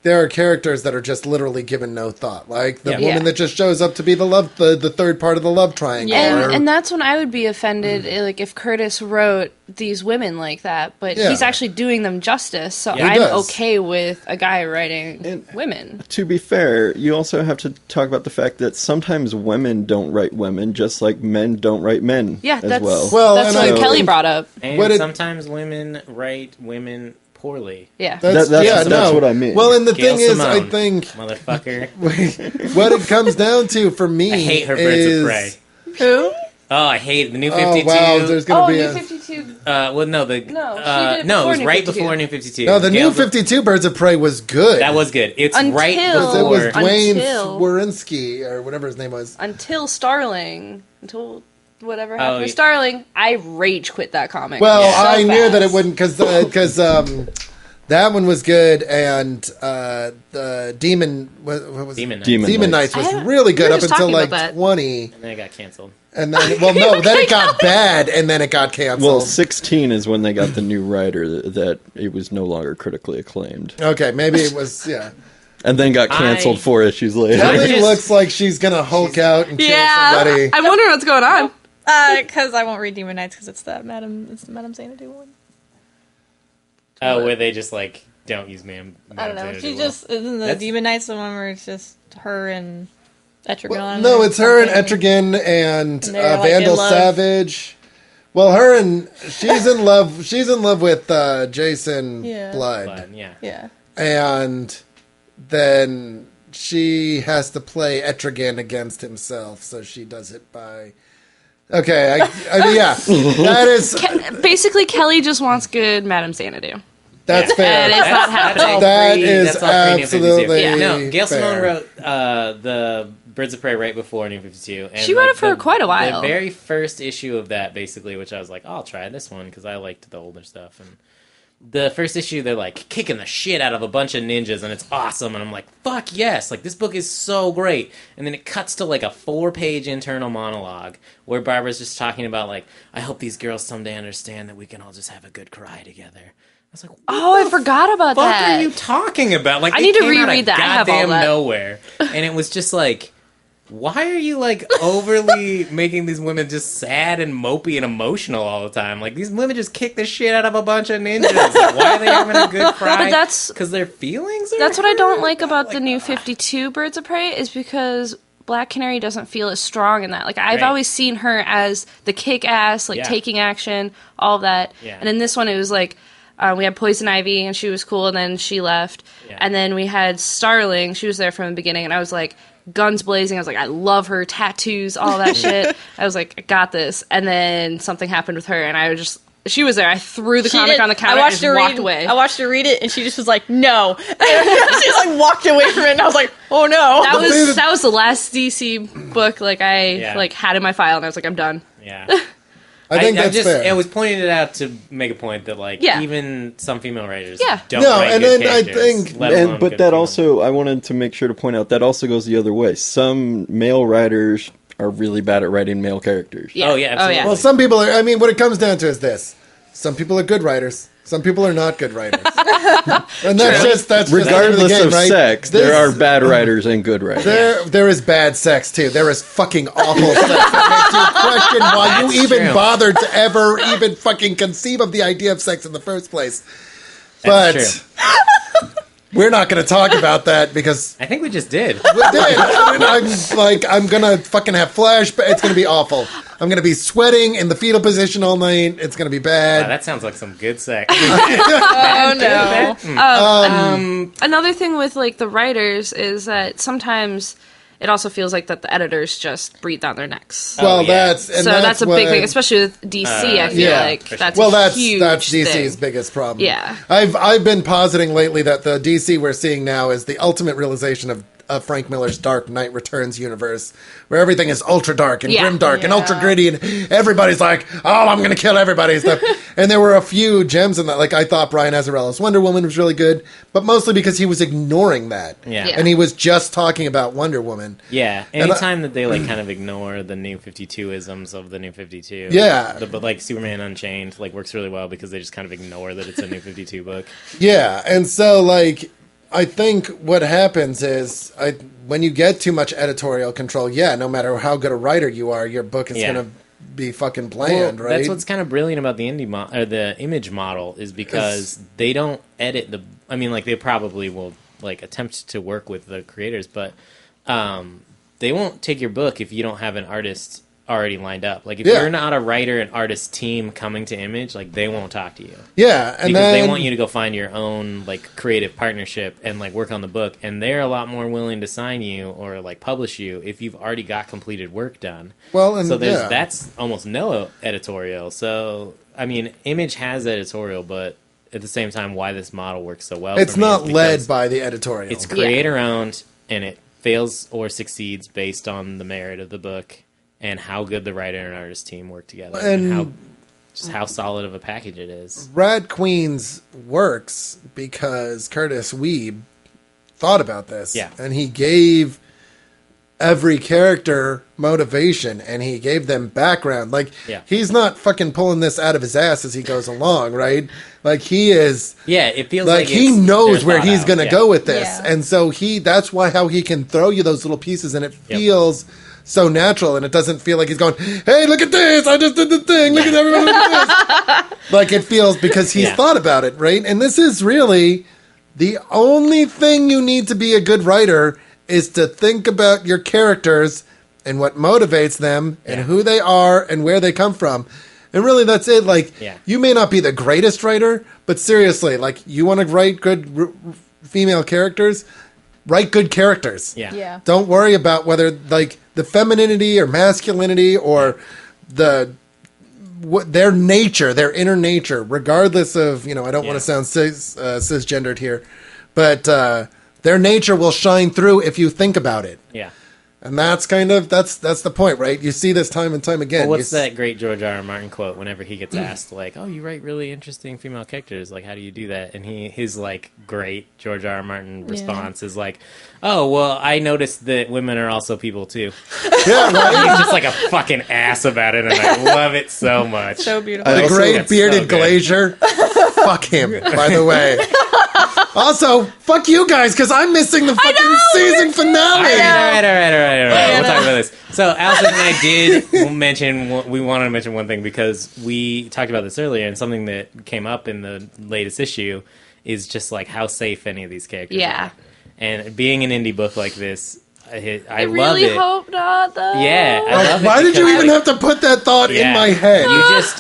Speaker 3: there are characters that are just literally given no thought. Like the woman that just shows up to be the third part of the love triangle.
Speaker 5: And that's when I would be offended, like, if Kurtis wrote these women like that, but he's actually doing them justice, so I'm okay with a guy writing women.
Speaker 4: To be fair, you also have to talk about the fact that sometimes women don't write women, just like men don't write men as well.
Speaker 5: That's what Kelly brought up.
Speaker 6: And sometimes women write women poorly.
Speaker 5: Yeah.
Speaker 4: That's what I mean.
Speaker 3: Well, and the
Speaker 6: Gail
Speaker 3: thing
Speaker 6: Simone,
Speaker 3: is, I think
Speaker 6: motherfucker.
Speaker 3: What it comes down to for me,
Speaker 6: I hate her Birds of Prey.
Speaker 2: Who?
Speaker 6: Oh, I hate the New 52.
Speaker 3: Oh wow, there's gonna be
Speaker 5: New
Speaker 3: a
Speaker 5: 52.
Speaker 6: Well, no,
Speaker 5: she did it
Speaker 6: it
Speaker 5: before
Speaker 6: was
Speaker 5: New
Speaker 6: right
Speaker 5: 52.
Speaker 6: before New 52.
Speaker 3: No, the New 52 Birds of Prey was good.
Speaker 6: That was good. It's
Speaker 5: Until-
Speaker 6: right
Speaker 3: It
Speaker 6: before.
Speaker 3: was Dwayne
Speaker 5: Until-
Speaker 3: Warinsky or whatever his name was.
Speaker 5: Until whatever happened to Starling, I rage quit that comic.
Speaker 3: Well,
Speaker 5: so
Speaker 3: I knew
Speaker 5: fast.
Speaker 3: that it wouldn't because that one was good, and the Demon what was
Speaker 6: Demon Knights.
Speaker 3: Demon Knights was really good
Speaker 5: were
Speaker 3: up
Speaker 5: just
Speaker 3: until
Speaker 5: talking
Speaker 3: like
Speaker 5: about that.
Speaker 3: 20,
Speaker 6: And then it got canceled.
Speaker 3: and then then it got bad, and then it got canceled.
Speaker 4: Well, 16 is when they got the new writer that it was no longer critically acclaimed.
Speaker 3: Okay, maybe it was
Speaker 4: And then got canceled 4 issues later.
Speaker 3: Kelly looks like she's gonna Hulk out and kill somebody.
Speaker 2: I'm wondering what's going on. Because I won't read Demon Knights because it's the Madam Xanadu one.
Speaker 6: Oh, where they just, like, don't use Madam
Speaker 2: I don't know.
Speaker 6: Xanadu
Speaker 2: She
Speaker 6: well.
Speaker 2: just isn't the Demon Knights the one where it's just her and Etrigan.
Speaker 3: Well, no, it's her and Etrigan and
Speaker 2: they're, like,
Speaker 3: Vandal
Speaker 2: in love.
Speaker 3: Savage. Well, she's in love. She's in love with Jason Blood.
Speaker 6: Yeah.
Speaker 2: Yeah.
Speaker 3: And then she has to play Etrigan against himself, so she does it by... Okay, I mean, yeah. That is...
Speaker 5: Basically, Kelly just wants good Madame Xanadu.
Speaker 3: That's fair.
Speaker 5: And it's not happening.
Speaker 3: That is absolutely
Speaker 6: Yeah, no, Gail
Speaker 3: fair.
Speaker 6: Simone wrote the Birds of Prey right before New 52. And
Speaker 5: She wrote it for quite a while.
Speaker 6: The very first issue of that, basically, which I was like, oh, I'll try this one, because I liked the older stuff. And the first issue, they're like kicking the shit out of a bunch of ninjas, and it's awesome. And I'm like, fuck yes, like this book is so great. And then it cuts to like a 4-page internal monologue where Barbara's just talking about like, I hope these girls someday understand that we can all just have a good cry together. I was like,
Speaker 5: oh, I forgot about
Speaker 6: what
Speaker 5: that.
Speaker 6: are you talking about? Like,
Speaker 5: I
Speaker 6: it
Speaker 5: need to
Speaker 6: came out
Speaker 5: reread
Speaker 6: of
Speaker 5: that. I have all
Speaker 6: goddamn
Speaker 5: that.
Speaker 6: nowhere, and it was just like, why are you like overly making these women just sad and mopey and emotional all the time? Like, these women just kick the shit out of a bunch of ninjas. Like, why are they having a good cry?
Speaker 5: But that's
Speaker 6: because their feelings are
Speaker 5: That's what I don't
Speaker 6: hurt?
Speaker 5: like about
Speaker 6: Like,
Speaker 5: the new 52 Birds of Prey is because Black Canary doesn't feel as strong in that. Like, I've
Speaker 6: Right.
Speaker 5: always seen her as the kick-ass, like,
Speaker 6: Yeah.
Speaker 5: taking action, all of that.
Speaker 6: Yeah.
Speaker 5: And in this one, it was like, we had Poison Ivy, and she was cool, and then she left.
Speaker 6: Yeah.
Speaker 5: And then we had Starling. She was there from the beginning, and I was like, guns blazing. I was like, I love her, tattoos, all that shit. I was like, I got this. And then something happened with her, and I was just... She was there. I threw the comic on the counter and just walked away.
Speaker 2: I watched her read it, and she just was like, "No." She just like walked away from it, and I was like, "Oh no."
Speaker 5: That was the last DC book like I like had in my file, and I was like, I'm done.
Speaker 6: Yeah.
Speaker 3: I think that's fair.
Speaker 6: I was pointing it out to make a point that, like,
Speaker 5: Yeah.
Speaker 6: even some female writers
Speaker 5: Yeah.
Speaker 6: don't
Speaker 3: No,
Speaker 6: write
Speaker 3: and
Speaker 6: good
Speaker 3: then I
Speaker 6: characters,
Speaker 3: think-
Speaker 6: let alone
Speaker 4: But
Speaker 6: good
Speaker 4: that
Speaker 6: female.
Speaker 4: also, I wanted to make sure to point out, that also goes the other way. Some male writers are really bad at writing male characters.
Speaker 5: Yeah.
Speaker 6: Oh, yeah, absolutely.
Speaker 3: Well, some people are... I mean, what it comes down to is this. Some people are good writers. Some people are not good writers. And that's
Speaker 4: Regardless
Speaker 3: just the game,
Speaker 4: of
Speaker 3: right?
Speaker 4: sex, there are bad writers and good writers.
Speaker 3: There is bad sex too. There is fucking awful sex that makes you question why you even
Speaker 6: true.
Speaker 3: bothered to ever even fucking conceive of the idea of sex in the first place.
Speaker 6: That's
Speaker 3: But we're not going to talk about that because
Speaker 6: I think we just did.
Speaker 3: we did. I'm gonna fucking have flash, but it's gonna be awful. I'm gonna be sweating in the fetal position all night. It's gonna be bad.
Speaker 6: Wow, that sounds like some good sex.
Speaker 2: Oh no.
Speaker 5: Another thing with like the writers is that sometimes it also feels like that the editors just breathe down their necks.
Speaker 3: Well,
Speaker 6: yeah.
Speaker 5: That's a big thing, especially with DC. I feel
Speaker 3: yeah.
Speaker 5: like that's
Speaker 3: that's
Speaker 5: huge
Speaker 3: DC's
Speaker 5: thing.
Speaker 3: biggest problem.
Speaker 5: Yeah.
Speaker 3: I've been positing lately that the DC we're seeing now is the ultimate realization of Frank Miller's Dark Knight Returns universe, where everything is ultra dark and grim dark and ultra gritty, and everybody's like, "Oh, I'm going to kill everybody!" and stuff. And there were a few gems in that. Like I thought Brian Azzarello's Wonder Woman was really good, but mostly because he was ignoring that,
Speaker 6: Yeah.
Speaker 3: and he was just talking about Wonder Woman.
Speaker 6: Yeah, anytime that they like kind of ignore the New 52-isms of the New 52,
Speaker 3: Yeah.
Speaker 6: but like Superman Unchained like works really well because they just kind of ignore that it's a New 52 book.
Speaker 3: Yeah, and so like I think what happens is when you get too much editorial control, no matter how good a writer you are, your book is going to be fucking bland, right?
Speaker 6: That's what's kind of brilliant about the the image model is because they don't edit the. I mean, like they probably will like attempt to work with the creators, but they won't take your book if you don't have an artist already lined up. Like if you're not a writer and artist team coming to Image, like they won't talk to you.
Speaker 3: Yeah, and
Speaker 6: because
Speaker 3: then
Speaker 6: they want you to go find your own like creative partnership and like work on the book, and they're a lot more willing to sign you or like publish you if you've already got completed work done.
Speaker 3: Well, and
Speaker 6: so that's almost no editorial. So I mean, Image has editorial, but at the same time, why this model works so well?
Speaker 3: It's
Speaker 6: for me
Speaker 3: not
Speaker 6: is
Speaker 3: led by the editorial.
Speaker 6: It's creator owned, and it fails or succeeds based on the merit of the book and how good the writer and artist team work together, and how solid of a package it is.
Speaker 3: Rat Queens works because Kurtis Wiebe thought about this, and he gave every character motivation, and he gave them background. Like, he's not fucking pulling this out of his ass as he goes along, right? Like, he is...
Speaker 6: Yeah, it feels
Speaker 3: like he knows where he's going to go with this.
Speaker 2: Yeah.
Speaker 3: And so that's how he can throw you those little pieces, and it feels so natural, and it doesn't feel like he's going, "Hey, look at this! I just did the thing! Look at everybody! Look at this!" Like, it feels because he's thought about it, right? And this is really the only thing you need to be a good writer is to think about your characters and what motivates them and who they are and where they come from. And really, that's it. Like, you may not be the greatest writer, but seriously, like, you want to write good female characters, write good characters.
Speaker 2: Yeah.
Speaker 3: Don't worry about whether like the femininity or masculinity or their nature, their inner nature, regardless of, I don't want to sound cisgendered here, but their nature will shine through if you think about it.
Speaker 6: Yeah.
Speaker 3: And that's that's the point, right? You see this time and time again.
Speaker 6: Well, what's that great George R. R. Martin quote whenever he gets asked, like, oh, you write really interesting female characters, like, how do you do that? And his like, great George R. R. Martin response is like, oh, well, I noticed that women are also people, too.
Speaker 3: Yeah, right?
Speaker 6: He's just like a fucking ass about it, and I love it so much.
Speaker 2: So beautiful.
Speaker 3: The great bearded glazier. Fuck him, by the way. Also, fuck you guys, because I'm missing the fucking season finale.
Speaker 6: All right. We'll talk about this. So, Allison and I did mention, we wanted to mention one thing because we talked about this earlier, and something that came up in the latest issue is just like how safe any of these characters are. And being an indie book like this, I love it.
Speaker 5: really hope not, though.
Speaker 6: Yeah, I love
Speaker 3: Why
Speaker 6: it
Speaker 3: did you even have to put that thought in my head?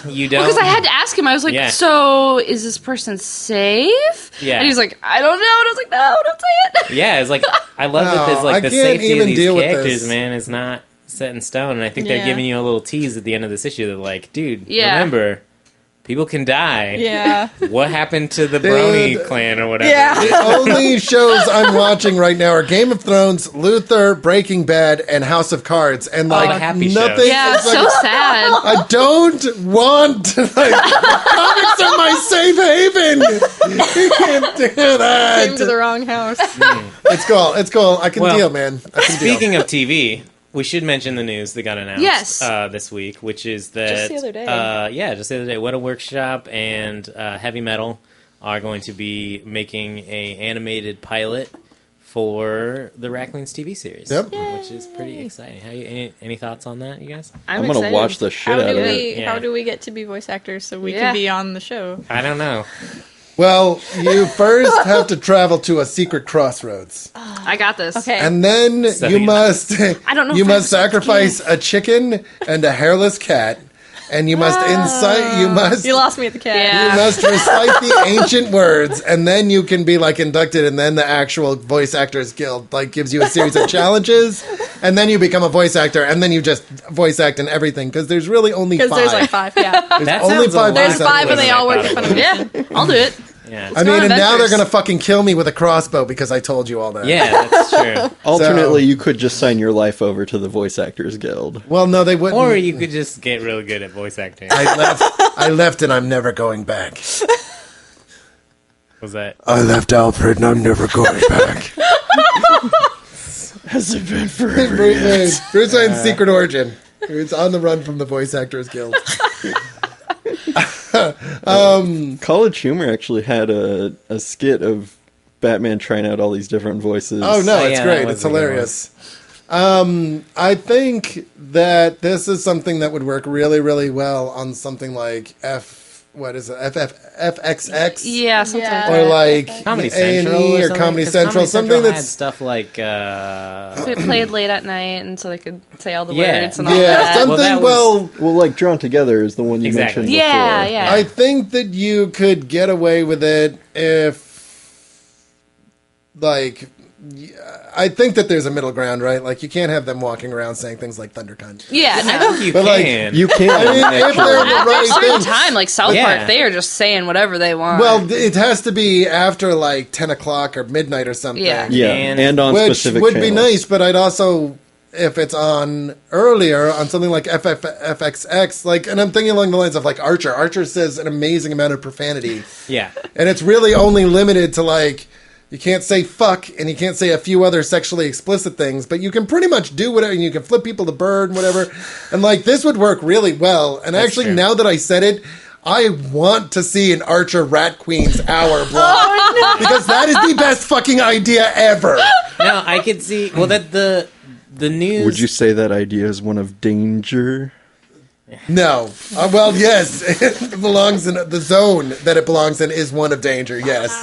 Speaker 6: You don't.
Speaker 5: Because I had to ask him. I was like, so is this person safe?
Speaker 6: Yeah.
Speaker 5: And he's like, I don't know. And I was like, no, don't say it.
Speaker 6: Yeah, it's like, I love that there's like the safety of these characters, man, is not set in stone. And I think they're giving you a little tease at the end of this issue that like, dude, remember, people can die.
Speaker 2: Yeah.
Speaker 6: What happened to the Brony clan or whatever?
Speaker 2: Yeah.
Speaker 3: The only shows I'm watching right now are Game of Thrones, Luther, Breaking Bad, and House of Cards. And like
Speaker 6: happy
Speaker 3: nothing.
Speaker 6: shows.
Speaker 5: Yeah,
Speaker 3: is, like,
Speaker 5: so sad.
Speaker 3: I don't want comics are my safe haven. You can't do that.
Speaker 2: Came to the wrong house.
Speaker 3: It's cool. I can deal, man. I can
Speaker 6: Speaking of TV, we should mention the news that got announced this week, which is that
Speaker 2: Just the other day.
Speaker 6: just the other day, What a Workshop and Heavy Metal are going to be making a animated pilot for the Rat Queens TV series.
Speaker 3: Yep.
Speaker 6: Which is pretty exciting. Any thoughts on that, you guys?
Speaker 4: I'm going to watch the shit out of it.
Speaker 2: How do we get to be voice actors so we can be on the show?
Speaker 6: I don't know.
Speaker 3: Well, you first have to travel to a secret crossroads.
Speaker 5: I got this.
Speaker 2: Okay.
Speaker 3: And then you must
Speaker 5: I don't know
Speaker 3: you
Speaker 5: if I
Speaker 3: must sacrifice a chicken and a hairless cat, and you must
Speaker 2: You lost me at the cat.
Speaker 5: Yeah.
Speaker 3: you must recite the ancient words, and then you can be like inducted, and then the actual Voice Actors Guild like gives you a series of challenges, and then you become a voice actor, and then you just voice act in everything because there's really only 5.
Speaker 2: Because there's like 5, yeah.
Speaker 6: That
Speaker 3: only
Speaker 6: sounds a
Speaker 3: 5
Speaker 6: lot
Speaker 2: There's 5 and they all work
Speaker 6: better
Speaker 2: in
Speaker 6: than I
Speaker 2: front of me.
Speaker 5: Yeah, I'll do it.
Speaker 6: Yeah.
Speaker 3: I mean, and now they're
Speaker 5: Adventures.
Speaker 3: gonna fucking kill me with a crossbow because I told you all that.
Speaker 6: Yeah, that's true.
Speaker 4: Alternately, you could just sign your life over to the Voice Actors Guild.
Speaker 3: Well, no, they wouldn't.
Speaker 6: Or you could just get really good at voice acting.
Speaker 3: I left, and I'm never going back.
Speaker 6: Was that?
Speaker 3: I left Alfred, and I'm never going back.
Speaker 4: Has it been forever?
Speaker 3: Bruce Wayne's secret origin. He's on the run from the Voice Actors Guild.
Speaker 4: College Humor actually had a skit of Batman trying out all these different voices.
Speaker 3: Oh no, it's
Speaker 6: yeah,
Speaker 3: great. It's hilarious. I think that this is something that would work really, really well on something like FXX?
Speaker 5: Yeah, something
Speaker 2: Yeah.
Speaker 5: like
Speaker 3: Or
Speaker 5: that.
Speaker 3: like
Speaker 6: Comedy
Speaker 3: A&E
Speaker 6: Central
Speaker 3: or
Speaker 6: something?
Speaker 3: Comedy
Speaker 6: 'Cause
Speaker 3: Central, something
Speaker 6: had
Speaker 3: that's
Speaker 6: stuff like
Speaker 5: It played late at night, and so they could say all the
Speaker 6: Yeah.
Speaker 5: words and all
Speaker 3: yeah,
Speaker 5: that.
Speaker 3: something
Speaker 6: that
Speaker 3: well.
Speaker 4: Well, like Drawn Together is the one you
Speaker 6: Exactly.
Speaker 4: mentioned
Speaker 5: Yeah,
Speaker 4: before.
Speaker 5: yeah.
Speaker 3: I think that you could get away with it if, like, I think that there's a middle ground, right? Like, you can't have them walking around saying things like Thunder Cunt.
Speaker 5: Yeah,
Speaker 6: I
Speaker 5: no.
Speaker 6: think you
Speaker 3: But, like,
Speaker 6: can.
Speaker 4: You can.
Speaker 3: I mean, if
Speaker 4: actually.
Speaker 3: they're the
Speaker 5: After a
Speaker 3: right
Speaker 5: certain
Speaker 3: thing.
Speaker 5: time, like South
Speaker 6: Yeah.
Speaker 5: Park, they are just saying whatever they want.
Speaker 3: Well, it has to be after like 10 o'clock or midnight or something.
Speaker 5: Yeah.
Speaker 4: Yeah, and on
Speaker 3: Which
Speaker 4: specific
Speaker 3: would be
Speaker 4: channels.
Speaker 3: nice, but I'd also, if it's on earlier, on something like FXX, like, and I'm thinking along the lines of like Archer. Archer says an amazing amount of profanity,
Speaker 6: Yeah.
Speaker 3: and it's really only limited to like, you can't say fuck, and you can't say a few other sexually explicit things, but you can pretty much do whatever, and you can flip people the bird and whatever, and like, this would work really well, and actually,
Speaker 6: true.
Speaker 3: now that I said it, I want to see an Archer Rat Queens hour block, because that is the best fucking idea ever.
Speaker 6: No, I could see. Well, that the news.
Speaker 4: Would you say that idea is one of danger?
Speaker 3: No. Well, yes, it belongs in the zone that it belongs in is one of danger, yes.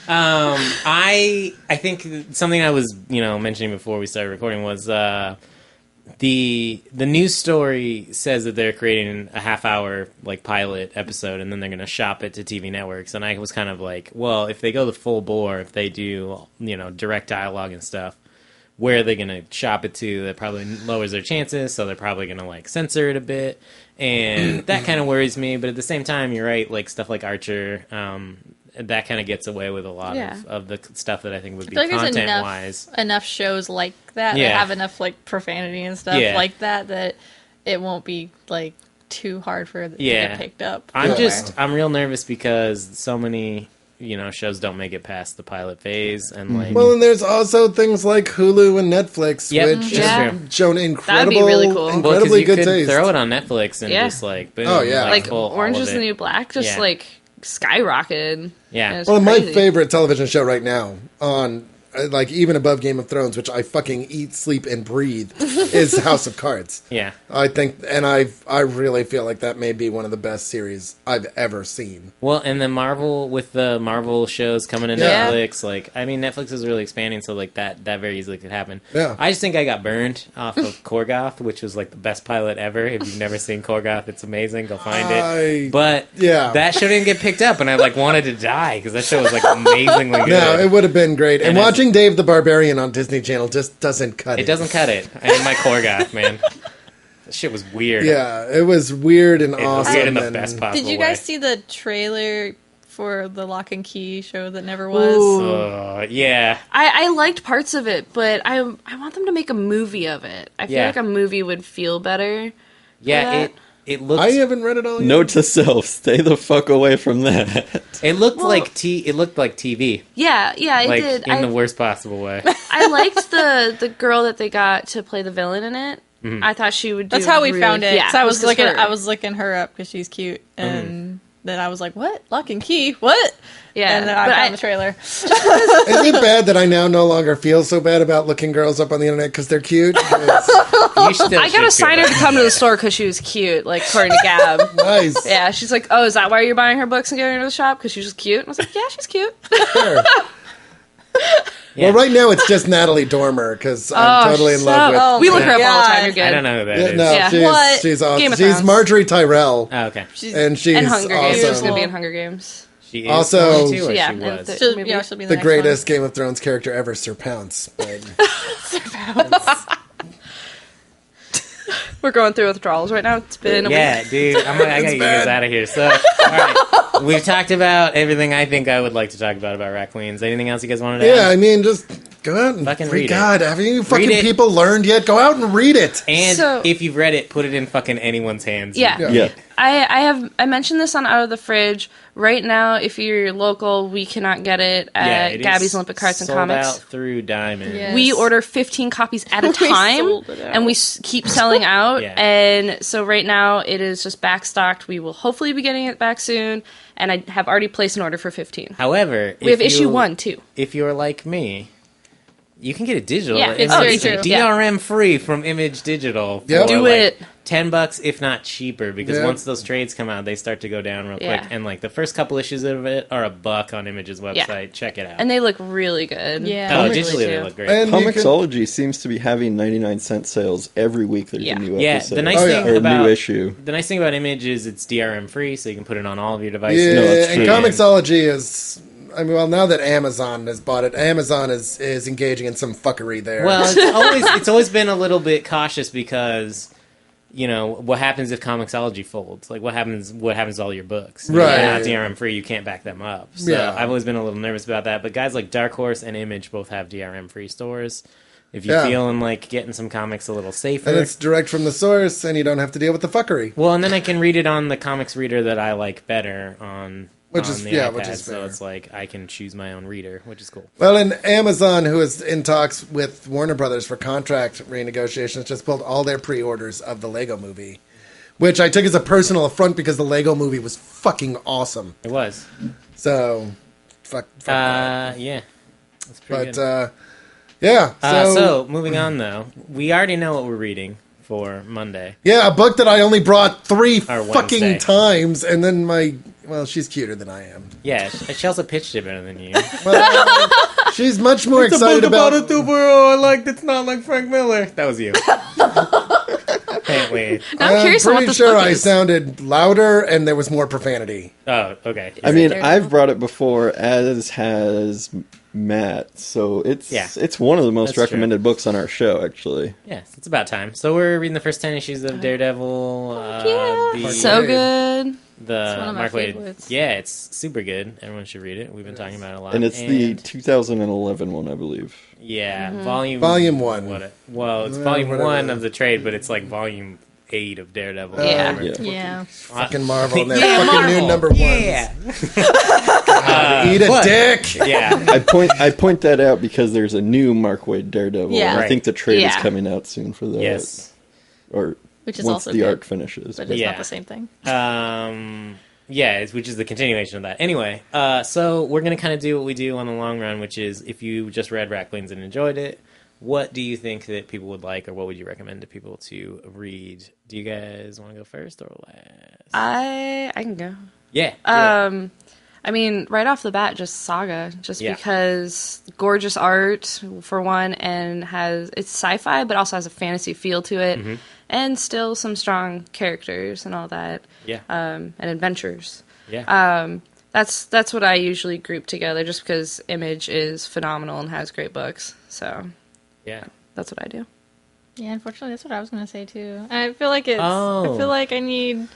Speaker 6: I think something I was mentioning before we started recording was the news story says that they're creating a half-hour like pilot episode, and then they're going to shop it to TV networks. And I was kind of like, well, if they go the full bore, if they do direct dialogue and stuff, where are they going to shop it to? That probably lowers their chances, so they're probably going to like censor it a bit, and that kind of worries me. But at the same time, you're right, like stuff like Archer. That kind of gets away with a lot of the stuff that I think would be content-wise.
Speaker 2: Enough shows like that that have enough like profanity and stuff like that it won't be like too hard for it to get picked up.
Speaker 6: I'm real nervous because so many shows don't make it past the pilot phase, and like
Speaker 3: and there's also things like Hulu and Netflix, which have shown incredibly good taste.
Speaker 6: Throw it on Netflix and just like boom,
Speaker 5: like Orange is the New Black, just like skyrocketed.
Speaker 6: Yeah.
Speaker 3: Well, my favorite television show right now on like even above Game of Thrones, which I fucking eat, sleep, and breathe, is House of Cards.
Speaker 6: Yeah.
Speaker 3: I think, and I really feel like that may be one of the best series I've ever seen.
Speaker 6: Well, and then Marvel, with the Marvel shows coming to Netflix, like, I mean, Netflix is really expanding, so like that very easily could happen.
Speaker 3: Yeah.
Speaker 6: I just think I got burned off of Korgoth, which was like the best pilot ever. If you've never seen Korgoth, it's amazing. Go find it. But that show didn't get picked up, and I like wanted to die because that show was like amazingly good.
Speaker 3: No, it would have been great. And watching Dave the Barbarian on Disney Channel just doesn't cut it.
Speaker 6: It doesn't cut it. I need my Korgoth, man. That shit was weird.
Speaker 3: Yeah, it was weird and awesome.
Speaker 6: Weird in the best possible
Speaker 2: Did you guys see the trailer for the Lock and Key show that never was?
Speaker 6: Yeah.
Speaker 5: I liked parts of it, but I want them to make a movie of it. I feel like a movie would feel better.
Speaker 6: Yeah, it looked.
Speaker 3: I haven't read it all yet.
Speaker 4: Note to self: stay the fuck away from that.
Speaker 6: It looked like It looked like TV.
Speaker 5: Yeah, it
Speaker 6: like,
Speaker 5: did.
Speaker 6: In the worst possible way.
Speaker 5: I liked the girl that they got to play the villain in it. Mm-hmm. I thought she would.
Speaker 2: That's how we found it.
Speaker 5: Yeah,
Speaker 2: so I was looking her up because she's cute, and then I was like, "What? Lock and Key? What?"
Speaker 5: Yeah,
Speaker 2: and then I found the trailer.
Speaker 3: Is it bad that I now no longer feel so bad about looking girls up on the internet because they're cute?
Speaker 5: I got a sign her to come to the store because she was cute, like according to Gab.
Speaker 3: Nice.
Speaker 5: Yeah, she's like, "Oh, is that why you're buying her books and getting her to the shop? Because she's just cute?" And I was like, "Yeah, she's cute."
Speaker 3: Sure. Well, right now it's just Natalie Dormer because I'm totally in love with.
Speaker 5: We look her up all the time. You're good.
Speaker 6: I don't know who that is.
Speaker 3: No, she's awesome. She's Marjorie Tyrell.
Speaker 6: Oh, okay.
Speaker 3: She's
Speaker 5: and Hunger Games.
Speaker 3: awesome.
Speaker 5: She's gonna be in Hunger Games.
Speaker 6: She is
Speaker 3: also,
Speaker 6: she was.
Speaker 2: She'll be in
Speaker 3: the greatest Game of Thrones character ever, Sir Pounce.
Speaker 2: Sir Pounce.
Speaker 5: We're going through withdrawals right now. It's been a week.
Speaker 6: Dude, I gotta get you guys out of here. So, all right, we've talked about everything I think I would like to talk about Rat Queens. Anything else you guys wanted to add?
Speaker 3: Yeah, I mean, just go out and
Speaker 6: fucking read
Speaker 3: God,
Speaker 6: it.
Speaker 3: haven't you fucking people learned yet? Go out and read it.
Speaker 6: And if you've read it, put it in fucking anyone's hands.
Speaker 5: Yeah. I mentioned this on Out of the Fridge. Right now, if you're local, we cannot get it at Gabby's Olympic Cards and Comics.
Speaker 6: Sold out through Diamond.
Speaker 2: Yes.
Speaker 5: We order 15 copies at a time, and we keep selling out. And so right now, it is just backstocked. We will hopefully be getting it back soon, and I have already placed an order for 15.
Speaker 6: However,
Speaker 5: we have issue 1 too.
Speaker 6: If you're like me, you can get it digital.
Speaker 5: Yeah, it's very true.
Speaker 6: DRM free from Image Digital.
Speaker 3: Yep.
Speaker 5: Do it.
Speaker 6: $10, if not cheaper, because once those trades come out, they start to go down real quick. And like the first couple issues of it are $1 on Image's website. Yeah. Check it out.
Speaker 5: And they look really good.
Speaker 2: Yeah.
Speaker 6: Oh, digitally they look great.
Speaker 4: And Comixology seems to be having 99-cent sales every week. There's a new episode.
Speaker 6: The nice thing about
Speaker 4: new issue.
Speaker 6: The nice thing about Image is it's DRM free, so you can put it on all of your devices.
Speaker 3: Yeah, that's true. And Comixology is. I mean, well, now that Amazon has bought it, Amazon is engaging in some fuckery there.
Speaker 6: Well, it's always been a little bit cautious because, you know, what happens if Comixology folds? Like, what happens to all your books?
Speaker 3: Right.
Speaker 6: If they're not DRM free, you can't back them up. So I've always been a little nervous about that. But guys like Dark Horse and Image both have DRM free stores. If you're feeling like getting some comics a little safer.
Speaker 3: And it's direct from the source, and you don't have to deal with the fuckery.
Speaker 6: Well, and then I can read it on the comics reader that I like better on
Speaker 3: which is
Speaker 6: iPad,
Speaker 3: fair.
Speaker 6: So it's like I can choose my own reader, which is cool.
Speaker 3: Well, and Amazon, who is in talks with Warner Brothers for contract renegotiations, just pulled all their pre-orders of the Lego Movie, which I took as a personal affront because the Lego Movie was fucking awesome.
Speaker 6: It was.
Speaker 3: So, fuck that.
Speaker 6: Yeah. That's pretty
Speaker 3: good.
Speaker 6: So moving on though, we already know what we're reading for Monday.
Speaker 3: Yeah, a book that I only brought 3 fucking
Speaker 6: Wednesday.
Speaker 3: times, and then she's cuter than I am.
Speaker 6: Yeah, she also pitched it better than you.
Speaker 3: Well, She's much more excited about
Speaker 6: a superhero I like that's not like Frank Miller. That was you. Can't wait.
Speaker 5: Now I'm curious on what
Speaker 3: pretty
Speaker 5: this
Speaker 3: sure
Speaker 5: book
Speaker 3: I
Speaker 5: is.
Speaker 3: sounded louder and there was more profanity.
Speaker 6: Oh, okay.
Speaker 4: I mean,
Speaker 5: Daredevil?
Speaker 4: I've brought it before, as has Matt, so it's one of the most
Speaker 6: That's true.
Speaker 4: recommended books on our show, actually.
Speaker 6: Yes, it's about time. So we're reading the first 10 issues of Daredevil.
Speaker 5: Yeah, so good.
Speaker 6: The
Speaker 2: one of my
Speaker 6: Mark Waid.
Speaker 2: favorites.
Speaker 6: Yeah, it's super good. Everyone should read it. We've been talking about it a lot.
Speaker 4: And it's the 2011 one, I believe.
Speaker 6: Yeah,
Speaker 2: Mm-hmm.
Speaker 3: Volume 1.
Speaker 6: Well, it's volume
Speaker 3: whatever.
Speaker 6: 1 of the trade, but it's like volume 8 of Daredevil.
Speaker 5: Yeah.
Speaker 4: Yeah.
Speaker 2: Yeah.
Speaker 3: Fucking Marvel and that
Speaker 6: Yeah,
Speaker 3: fucking
Speaker 6: Marvel.
Speaker 3: new number 1.
Speaker 6: Yeah.
Speaker 3: Eat a
Speaker 6: but-
Speaker 3: dick!
Speaker 6: Yeah.
Speaker 4: I point that out because there's a new Mark Waid Daredevil.
Speaker 2: Yeah.
Speaker 4: And I think the trade is
Speaker 5: Yeah.
Speaker 4: coming out soon for that.
Speaker 6: Yes.
Speaker 4: Or
Speaker 2: Which is
Speaker 4: once
Speaker 2: also
Speaker 4: the
Speaker 2: good,
Speaker 4: arc finishes.
Speaker 2: but it's
Speaker 6: Yeah.
Speaker 2: not the same thing.
Speaker 6: Yeah, which is the continuation of that. Anyway, so we're going to kind of do what we do on the long run, which is if you just read Rat Queens and enjoyed it, what do you think that people would like, or what would you recommend to people to read? Do you guys want to go first or last?
Speaker 5: I can go.
Speaker 6: Yeah. do it.
Speaker 5: I mean, right off the bat, just Saga, just
Speaker 6: Yeah.
Speaker 5: because gorgeous art for one, and it's sci-fi, but also has a fantasy feel to it, and still some strong characters and all that,
Speaker 6: Yeah.
Speaker 5: and adventures.
Speaker 6: Yeah.
Speaker 5: That's what I usually group together, just because Image is phenomenal and has great books. So
Speaker 6: Yeah.
Speaker 5: that's what I do.
Speaker 2: Yeah, unfortunately, that's what I was going to say too. And I feel like
Speaker 6: Oh.
Speaker 2: I feel like I need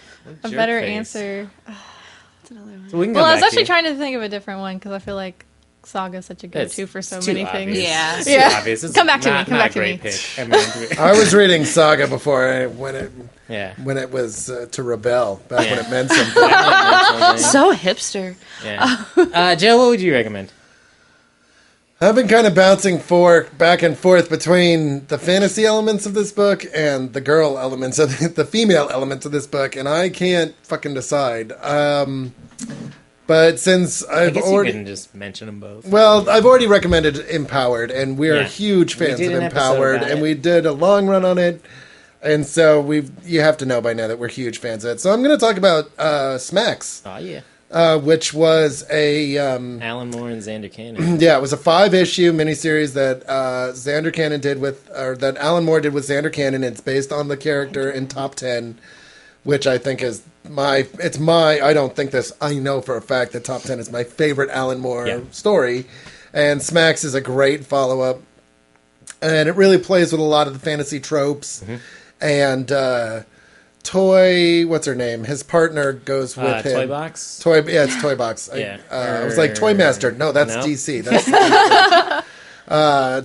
Speaker 2: a
Speaker 6: Jerk
Speaker 2: better
Speaker 6: face.
Speaker 2: answer. What's another one?
Speaker 6: So we can
Speaker 2: Well,
Speaker 6: go
Speaker 2: I was
Speaker 6: back
Speaker 2: actually
Speaker 6: to-
Speaker 2: trying to think of a different one because I feel like Saga's such a go-to for so
Speaker 6: it's too
Speaker 2: many
Speaker 6: obvious.
Speaker 2: things.
Speaker 5: Yeah.
Speaker 6: It's
Speaker 2: Yeah.
Speaker 6: too obvious. It's
Speaker 2: Come back to me.
Speaker 6: not-
Speaker 2: Come
Speaker 6: not
Speaker 2: back
Speaker 6: a
Speaker 2: to
Speaker 6: great
Speaker 2: me.
Speaker 6: pick. I mean,
Speaker 3: I was reading Saga before
Speaker 6: yeah.
Speaker 3: when it was to rebel, back when
Speaker 6: Yeah.
Speaker 3: it meant something.
Speaker 5: So hipster.
Speaker 6: Yeah. Joe, what would you recommend?
Speaker 3: I've been kind of bouncing back and forth between the fantasy elements of this book and the girl elements of the female elements of this book, and I can't fucking decide. But since
Speaker 6: I
Speaker 3: I've
Speaker 6: guess
Speaker 3: already
Speaker 6: you can just mention them both.
Speaker 3: I've already recommended Empowered, and we are
Speaker 6: Yeah.
Speaker 3: huge
Speaker 6: We
Speaker 3: fans
Speaker 6: did
Speaker 3: of
Speaker 6: an episode
Speaker 3: Empowered,
Speaker 6: about
Speaker 3: and
Speaker 6: it.
Speaker 3: we did a long run on it, and so you have to know by now that we're huge fans of it. So I'm going to talk about Smacks,
Speaker 6: Oh, yeah.
Speaker 3: which was a
Speaker 6: Alan Moore and Xander Cannon.
Speaker 3: yeah, it was a 5-issue miniseries that Xander Cannon that Alan Moore did with Xander Cannon. It's based on the character in Top 10, which I think is I don't think this, I know for a fact that Top 10 is my favorite Alan Moore story. And Smacks is a great follow-up. And it really plays with a lot of the fantasy tropes. And what's her name? His partner goes with him.
Speaker 6: Toy Box?
Speaker 3: It's Toy Box.
Speaker 6: Yeah.
Speaker 3: I was like Toy Master. No, that's
Speaker 6: No?
Speaker 3: DC. That's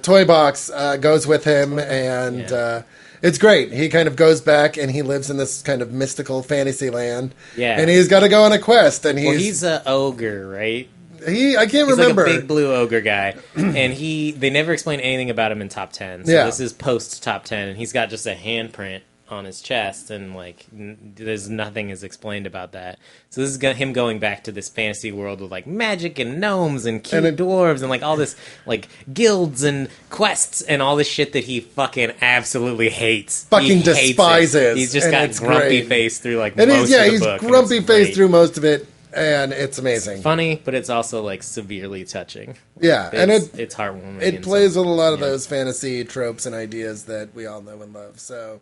Speaker 3: Toy Box goes with him, and it's great. He kind of goes back, and he lives in this kind of mystical fantasy land.
Speaker 6: Yeah.
Speaker 3: And he's got to go on a quest, and
Speaker 6: He's an ogre, right?
Speaker 3: I can't
Speaker 6: He's
Speaker 3: remember.
Speaker 6: like a big blue ogre guy, and they never explain anything about him in Top 10. So this is post Top 10, and he's got just a handprint on his chest, and like there's nothing is explained about that. So this is him going back to this fantasy world with like magic and gnomes and cute dwarves and like all this like guilds and quests and all this shit that he fucking absolutely hates.
Speaker 3: Fucking
Speaker 6: He hates it.
Speaker 3: despises.
Speaker 6: He's just
Speaker 3: and
Speaker 6: got
Speaker 3: it's
Speaker 6: grumpy
Speaker 3: great.
Speaker 6: face through like
Speaker 3: And
Speaker 6: most of the
Speaker 3: he's
Speaker 6: book. and
Speaker 3: grumpy
Speaker 6: it's
Speaker 3: face
Speaker 6: great.
Speaker 3: through most of it, and it's amazing.
Speaker 6: Funny, but it's also like severely touching.
Speaker 3: Yeah, and
Speaker 6: It's heartwarming.
Speaker 3: it
Speaker 6: and
Speaker 3: plays
Speaker 6: so-
Speaker 3: with a lot of those fantasy tropes and ideas that we all know and love. So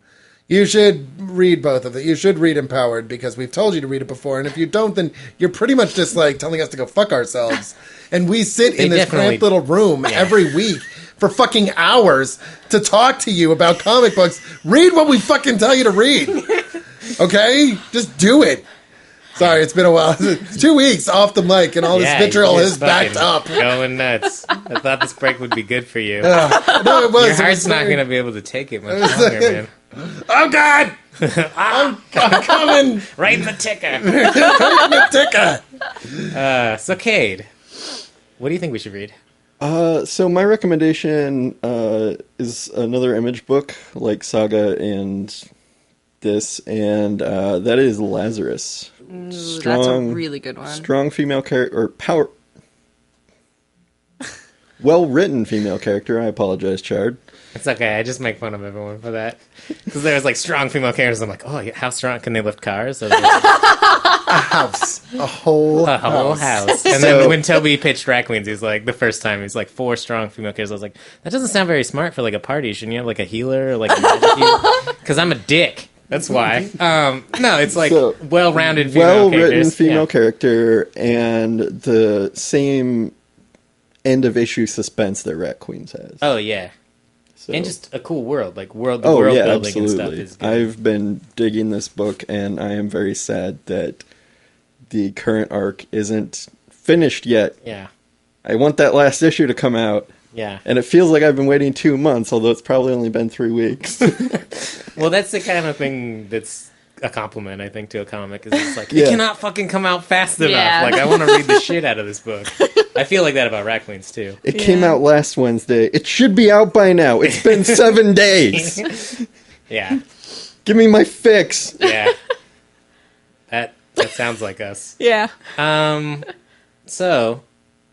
Speaker 3: you should read both of them. You should read Empowered because we've told you to read it before. And if you don't, then you're pretty much just like telling us to go fuck ourselves. And we sit in this
Speaker 6: definitely-
Speaker 3: cramped little room every week for fucking hours to talk to you about comic books. Read what we fucking tell you to read. Okay? Just do it. Sorry, it's been a while. 2 weeks off the mic, and all this vitriol
Speaker 6: you're
Speaker 3: is backed up.
Speaker 6: Going nuts. I thought this break would be good for you.
Speaker 3: No, it was.
Speaker 6: Your
Speaker 3: It
Speaker 6: heart's
Speaker 3: was
Speaker 6: not
Speaker 3: very-
Speaker 6: going to be able to take it much longer, man.
Speaker 3: Oh, God! I'm coming!
Speaker 6: Right in the ticker.
Speaker 3: Ticker.
Speaker 6: So, Cade, what do you think we should read?
Speaker 4: So my recommendation is another Image book like Saga and this, and that is Lazarus.
Speaker 5: Ooh, that's a really good one.
Speaker 4: Strong female character, or power. Well-written female character. I apologize, Chard.
Speaker 6: It's okay. I just make fun of everyone for that. Because there's like strong female characters. I'm like, oh, how strong can they lift cars? So
Speaker 3: house. A whole
Speaker 6: house. And then when Toby pitched Rat Queens, he's like, the first time, he's like, 4 strong female characters. I was like, that doesn't sound very smart for like a party. Shouldn't you have like a healer or like a magic healer? Because I'm a dick. That's why. No, it's like well-rounded female
Speaker 4: well-written female character and the same end of issue suspense that Rat Queens has.
Speaker 6: Oh yeah. So. And just a cool world, like world building
Speaker 4: absolutely.
Speaker 6: and stuff is good.
Speaker 4: I've been digging this book, and I am very sad that the current arc isn't finished yet.
Speaker 6: Yeah.
Speaker 4: I want that last issue to come out.
Speaker 6: Yeah.
Speaker 4: And it feels like I've been waiting 2 months, although it's probably only been 3 weeks.
Speaker 6: Well, that's the kind of thing that's a compliment, I think, to a comic. Is it's like, it cannot fucking come out fast enough.
Speaker 5: Yeah.
Speaker 6: Like, I want to read the shit out of this book. I feel like that about Rat Queens, too.
Speaker 4: It came out last Wednesday. It should be out by now. It's been 7 days.
Speaker 6: Yeah.
Speaker 4: Give me my fix.
Speaker 6: Yeah. That sounds like us.
Speaker 2: Yeah.
Speaker 6: So,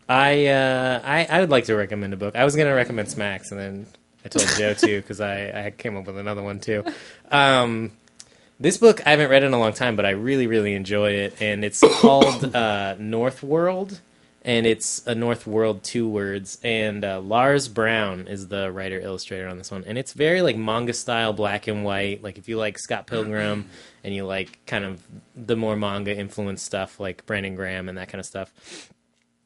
Speaker 6: I would like to recommend a book. I was going to recommend Smacks, and then I told Joe, too, because I came up with another one, too. This book, I haven't read in a long time, but I really, really enjoy it, and it's called Northworld, and it's a Northworld 2 words, and Lars Brown is the writer-illustrator on this one, and it's very, like, manga-style, black and white, like, if you like Scott Pilgrim, and you like kind of the more manga-influenced stuff, like Brandon Graham and that kind of stuff,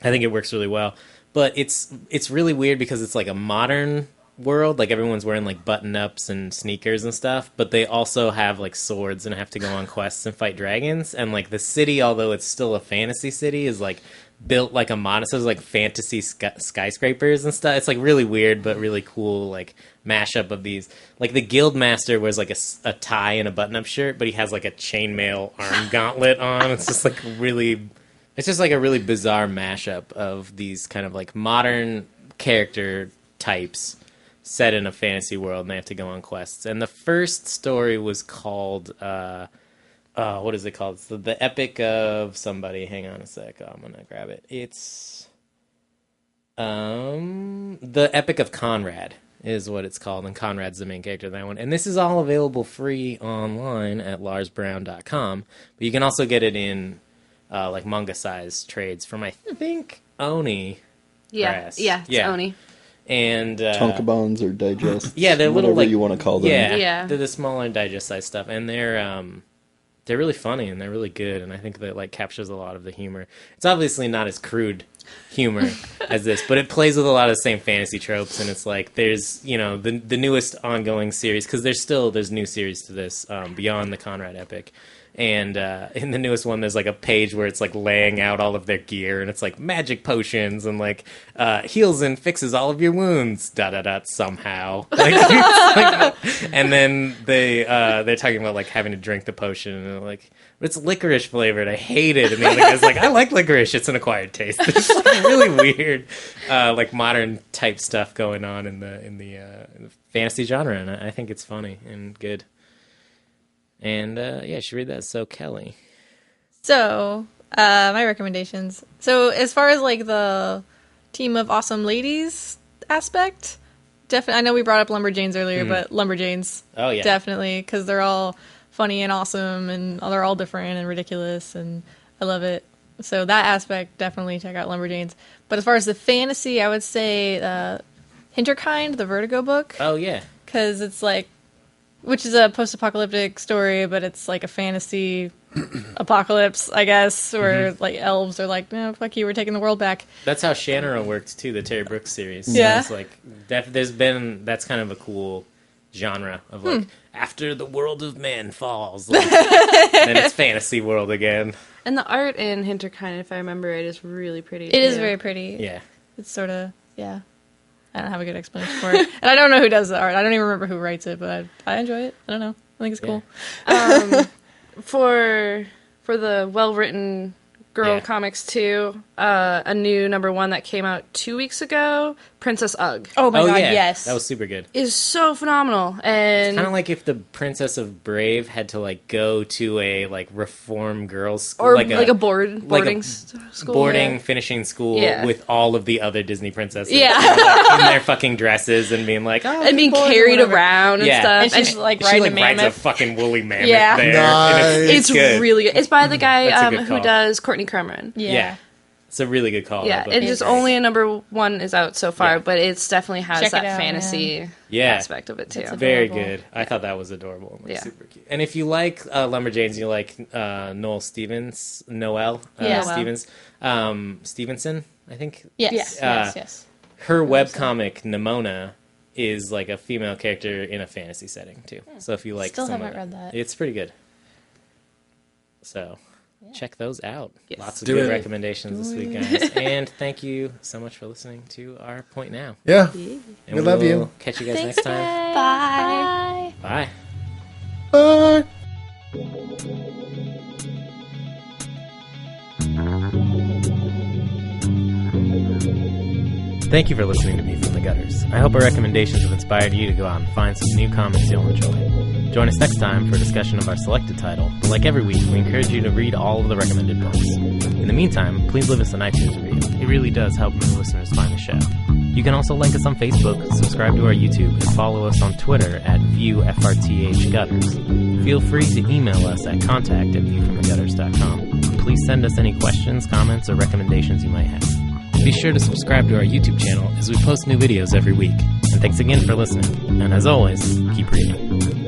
Speaker 6: I think it works really well, but it's really weird because it's, like, a modern world, like everyone's wearing like button-ups and sneakers and stuff, but they also have like swords and have to go on quests and fight dragons, and like the city, although it's still a fantasy city, is like built like a modern, so there's like fantasy skyscrapers and stuff. It's like really weird but really cool, like mashup of these. Like the guild master wears like a tie and a button-up shirt, but he has like a chainmail arm gauntlet on. It's just like a really bizarre mashup of these kind of like modern character types set in a fantasy world, and they have to go on quests. And the first story was called, what is it called? It's the Epic of somebody. Hang on a sec. I'm going to grab it. It's the Epic of Conrad is what it's called, and Conrad's the main character of that one. And this is all available free online at larsbrown.com, but you can also get it in like manga-sized trades from, I think, Oni.
Speaker 5: Press. Yeah, it's Oni.
Speaker 6: And
Speaker 4: Tonkabons or digest,
Speaker 6: they're little,
Speaker 4: whatever
Speaker 6: like,
Speaker 4: you want to call them.
Speaker 6: Yeah, they're the smaller digest size stuff, and they're really funny and they're really good, and I think that like captures a lot of the humor. It's obviously not as crude humor as this, but it plays with a lot of the same fantasy tropes, and it's like there's the newest ongoing series, because there's new series to this beyond the Conrad Epic. And in the newest one, there's like a page where it's like laying out all of their gear, and it's like magic potions and like heals and fixes all of your wounds, somehow. And then they're talking about like having to drink the potion, and they're like, but it's licorice flavored. I hate it. And the other guy's like, I like licorice. It's an acquired taste. It's like really weird, like modern type stuff going on in the fantasy genre, and I think it's funny and good. And, you should read that. So, Kelly.
Speaker 2: So, my recommendations. So, as far as, like, the team of awesome ladies aspect, definitely, I know we brought up Lumberjanes earlier, but Lumberjanes.
Speaker 6: Oh, yeah.
Speaker 2: Definitely, because they're all funny and awesome, and they're all different and ridiculous, and I love it. So, that aspect, definitely check out Lumberjanes. But as far as the fantasy, I would say Hinterkind, the Vertigo book.
Speaker 6: Oh, yeah.
Speaker 2: Because it's, like, which is a post-apocalyptic story, but it's like a fantasy apocalypse, I guess, where like elves are like, no, fuck you, we're taking the world back.
Speaker 6: That's how Shannara worked too, the Terry Brooks series.
Speaker 2: Yeah.
Speaker 6: So it's like, that's kind of a cool genre of like, after the world of men falls, like, then it's fantasy world again.
Speaker 5: And the art in Hinterkind, if I remember right, is really pretty.
Speaker 2: It is very pretty.
Speaker 6: Yeah.
Speaker 2: It's sort of, I don't have a good explanation for it. And I don't know who does the art. I don't even remember who writes it, but I enjoy it. I don't know. I think it's cool.
Speaker 5: For the well-written girl comics, too, a new #1 that came out 2 weeks ago, Princess Ugg.
Speaker 2: Oh my god,
Speaker 6: yeah.
Speaker 2: yes.
Speaker 6: That was super good.
Speaker 5: Is so phenomenal. And
Speaker 6: Kind of like if the Princess of Brave had to like go to a like reform girls' school,
Speaker 5: or
Speaker 6: like
Speaker 5: a boarding school.
Speaker 6: boarding finishing school with all of the other Disney princesses.
Speaker 5: Yeah.
Speaker 6: Like, in their fucking dresses and being like, oh,
Speaker 5: and being carried around and stuff.
Speaker 2: And she's like
Speaker 6: she
Speaker 2: riding
Speaker 6: like
Speaker 2: a
Speaker 6: rides
Speaker 2: mammoth.
Speaker 6: a fucking woolly mammoth
Speaker 2: Yeah.
Speaker 6: there.
Speaker 3: Nice.
Speaker 6: And
Speaker 5: It's
Speaker 6: good.
Speaker 5: really good. It's by the guy
Speaker 6: That's a good
Speaker 5: who
Speaker 6: call.
Speaker 5: does Courtney Cormoran.
Speaker 6: Yeah. It's a really good call.
Speaker 5: Yeah,
Speaker 6: That book
Speaker 5: it
Speaker 6: is
Speaker 5: is
Speaker 6: great.
Speaker 5: only a number 1 is out so far,
Speaker 6: Yeah.
Speaker 5: but it's definitely has
Speaker 2: Check it
Speaker 5: that
Speaker 2: out,
Speaker 5: fantasy
Speaker 6: Yeah.
Speaker 5: aspect of it too.
Speaker 2: It's
Speaker 6: Very
Speaker 2: adorable.
Speaker 6: good. I thought that was adorable. Like,
Speaker 5: Yeah.
Speaker 6: super cute. And if you like Lumberjanes, you like Noelle Stevenson, I think.
Speaker 2: Yes, yes.
Speaker 6: Her webcomic Nimona is like a female character in a fantasy setting too. So if you like,
Speaker 2: Still
Speaker 6: some of
Speaker 2: haven't read that.
Speaker 6: It's pretty good. So check those out.
Speaker 5: Yes.
Speaker 6: Lots of
Speaker 3: Do
Speaker 6: good
Speaker 3: it.
Speaker 6: recommendations this week, guys. And thank you so much for listening to our Point Now.
Speaker 3: Yeah.
Speaker 6: And
Speaker 3: We love
Speaker 6: we'll
Speaker 3: you.
Speaker 6: Catch you guys next time.
Speaker 5: Bye.
Speaker 6: Bye.
Speaker 3: Bye.
Speaker 1: Thank you for listening to Me From the Gutters. I hope our recommendations have inspired you to go out and find some new comics you'll enjoy. Join us next time for a discussion of our selected title, but like every week, we encourage you to read all of the recommended books. In the meantime, please leave us an iTunes review. It really does help new listeners find the show. You can also like us on Facebook, subscribe to our YouTube, and follow us on Twitter at ViewFRTHGutters. Feel free to email us at contact@viewfromthegutters.com. Please send us any questions, comments, or recommendations you might have. Be sure to subscribe to our YouTube channel as we post new videos every week. And thanks again for listening. And as always, keep reading.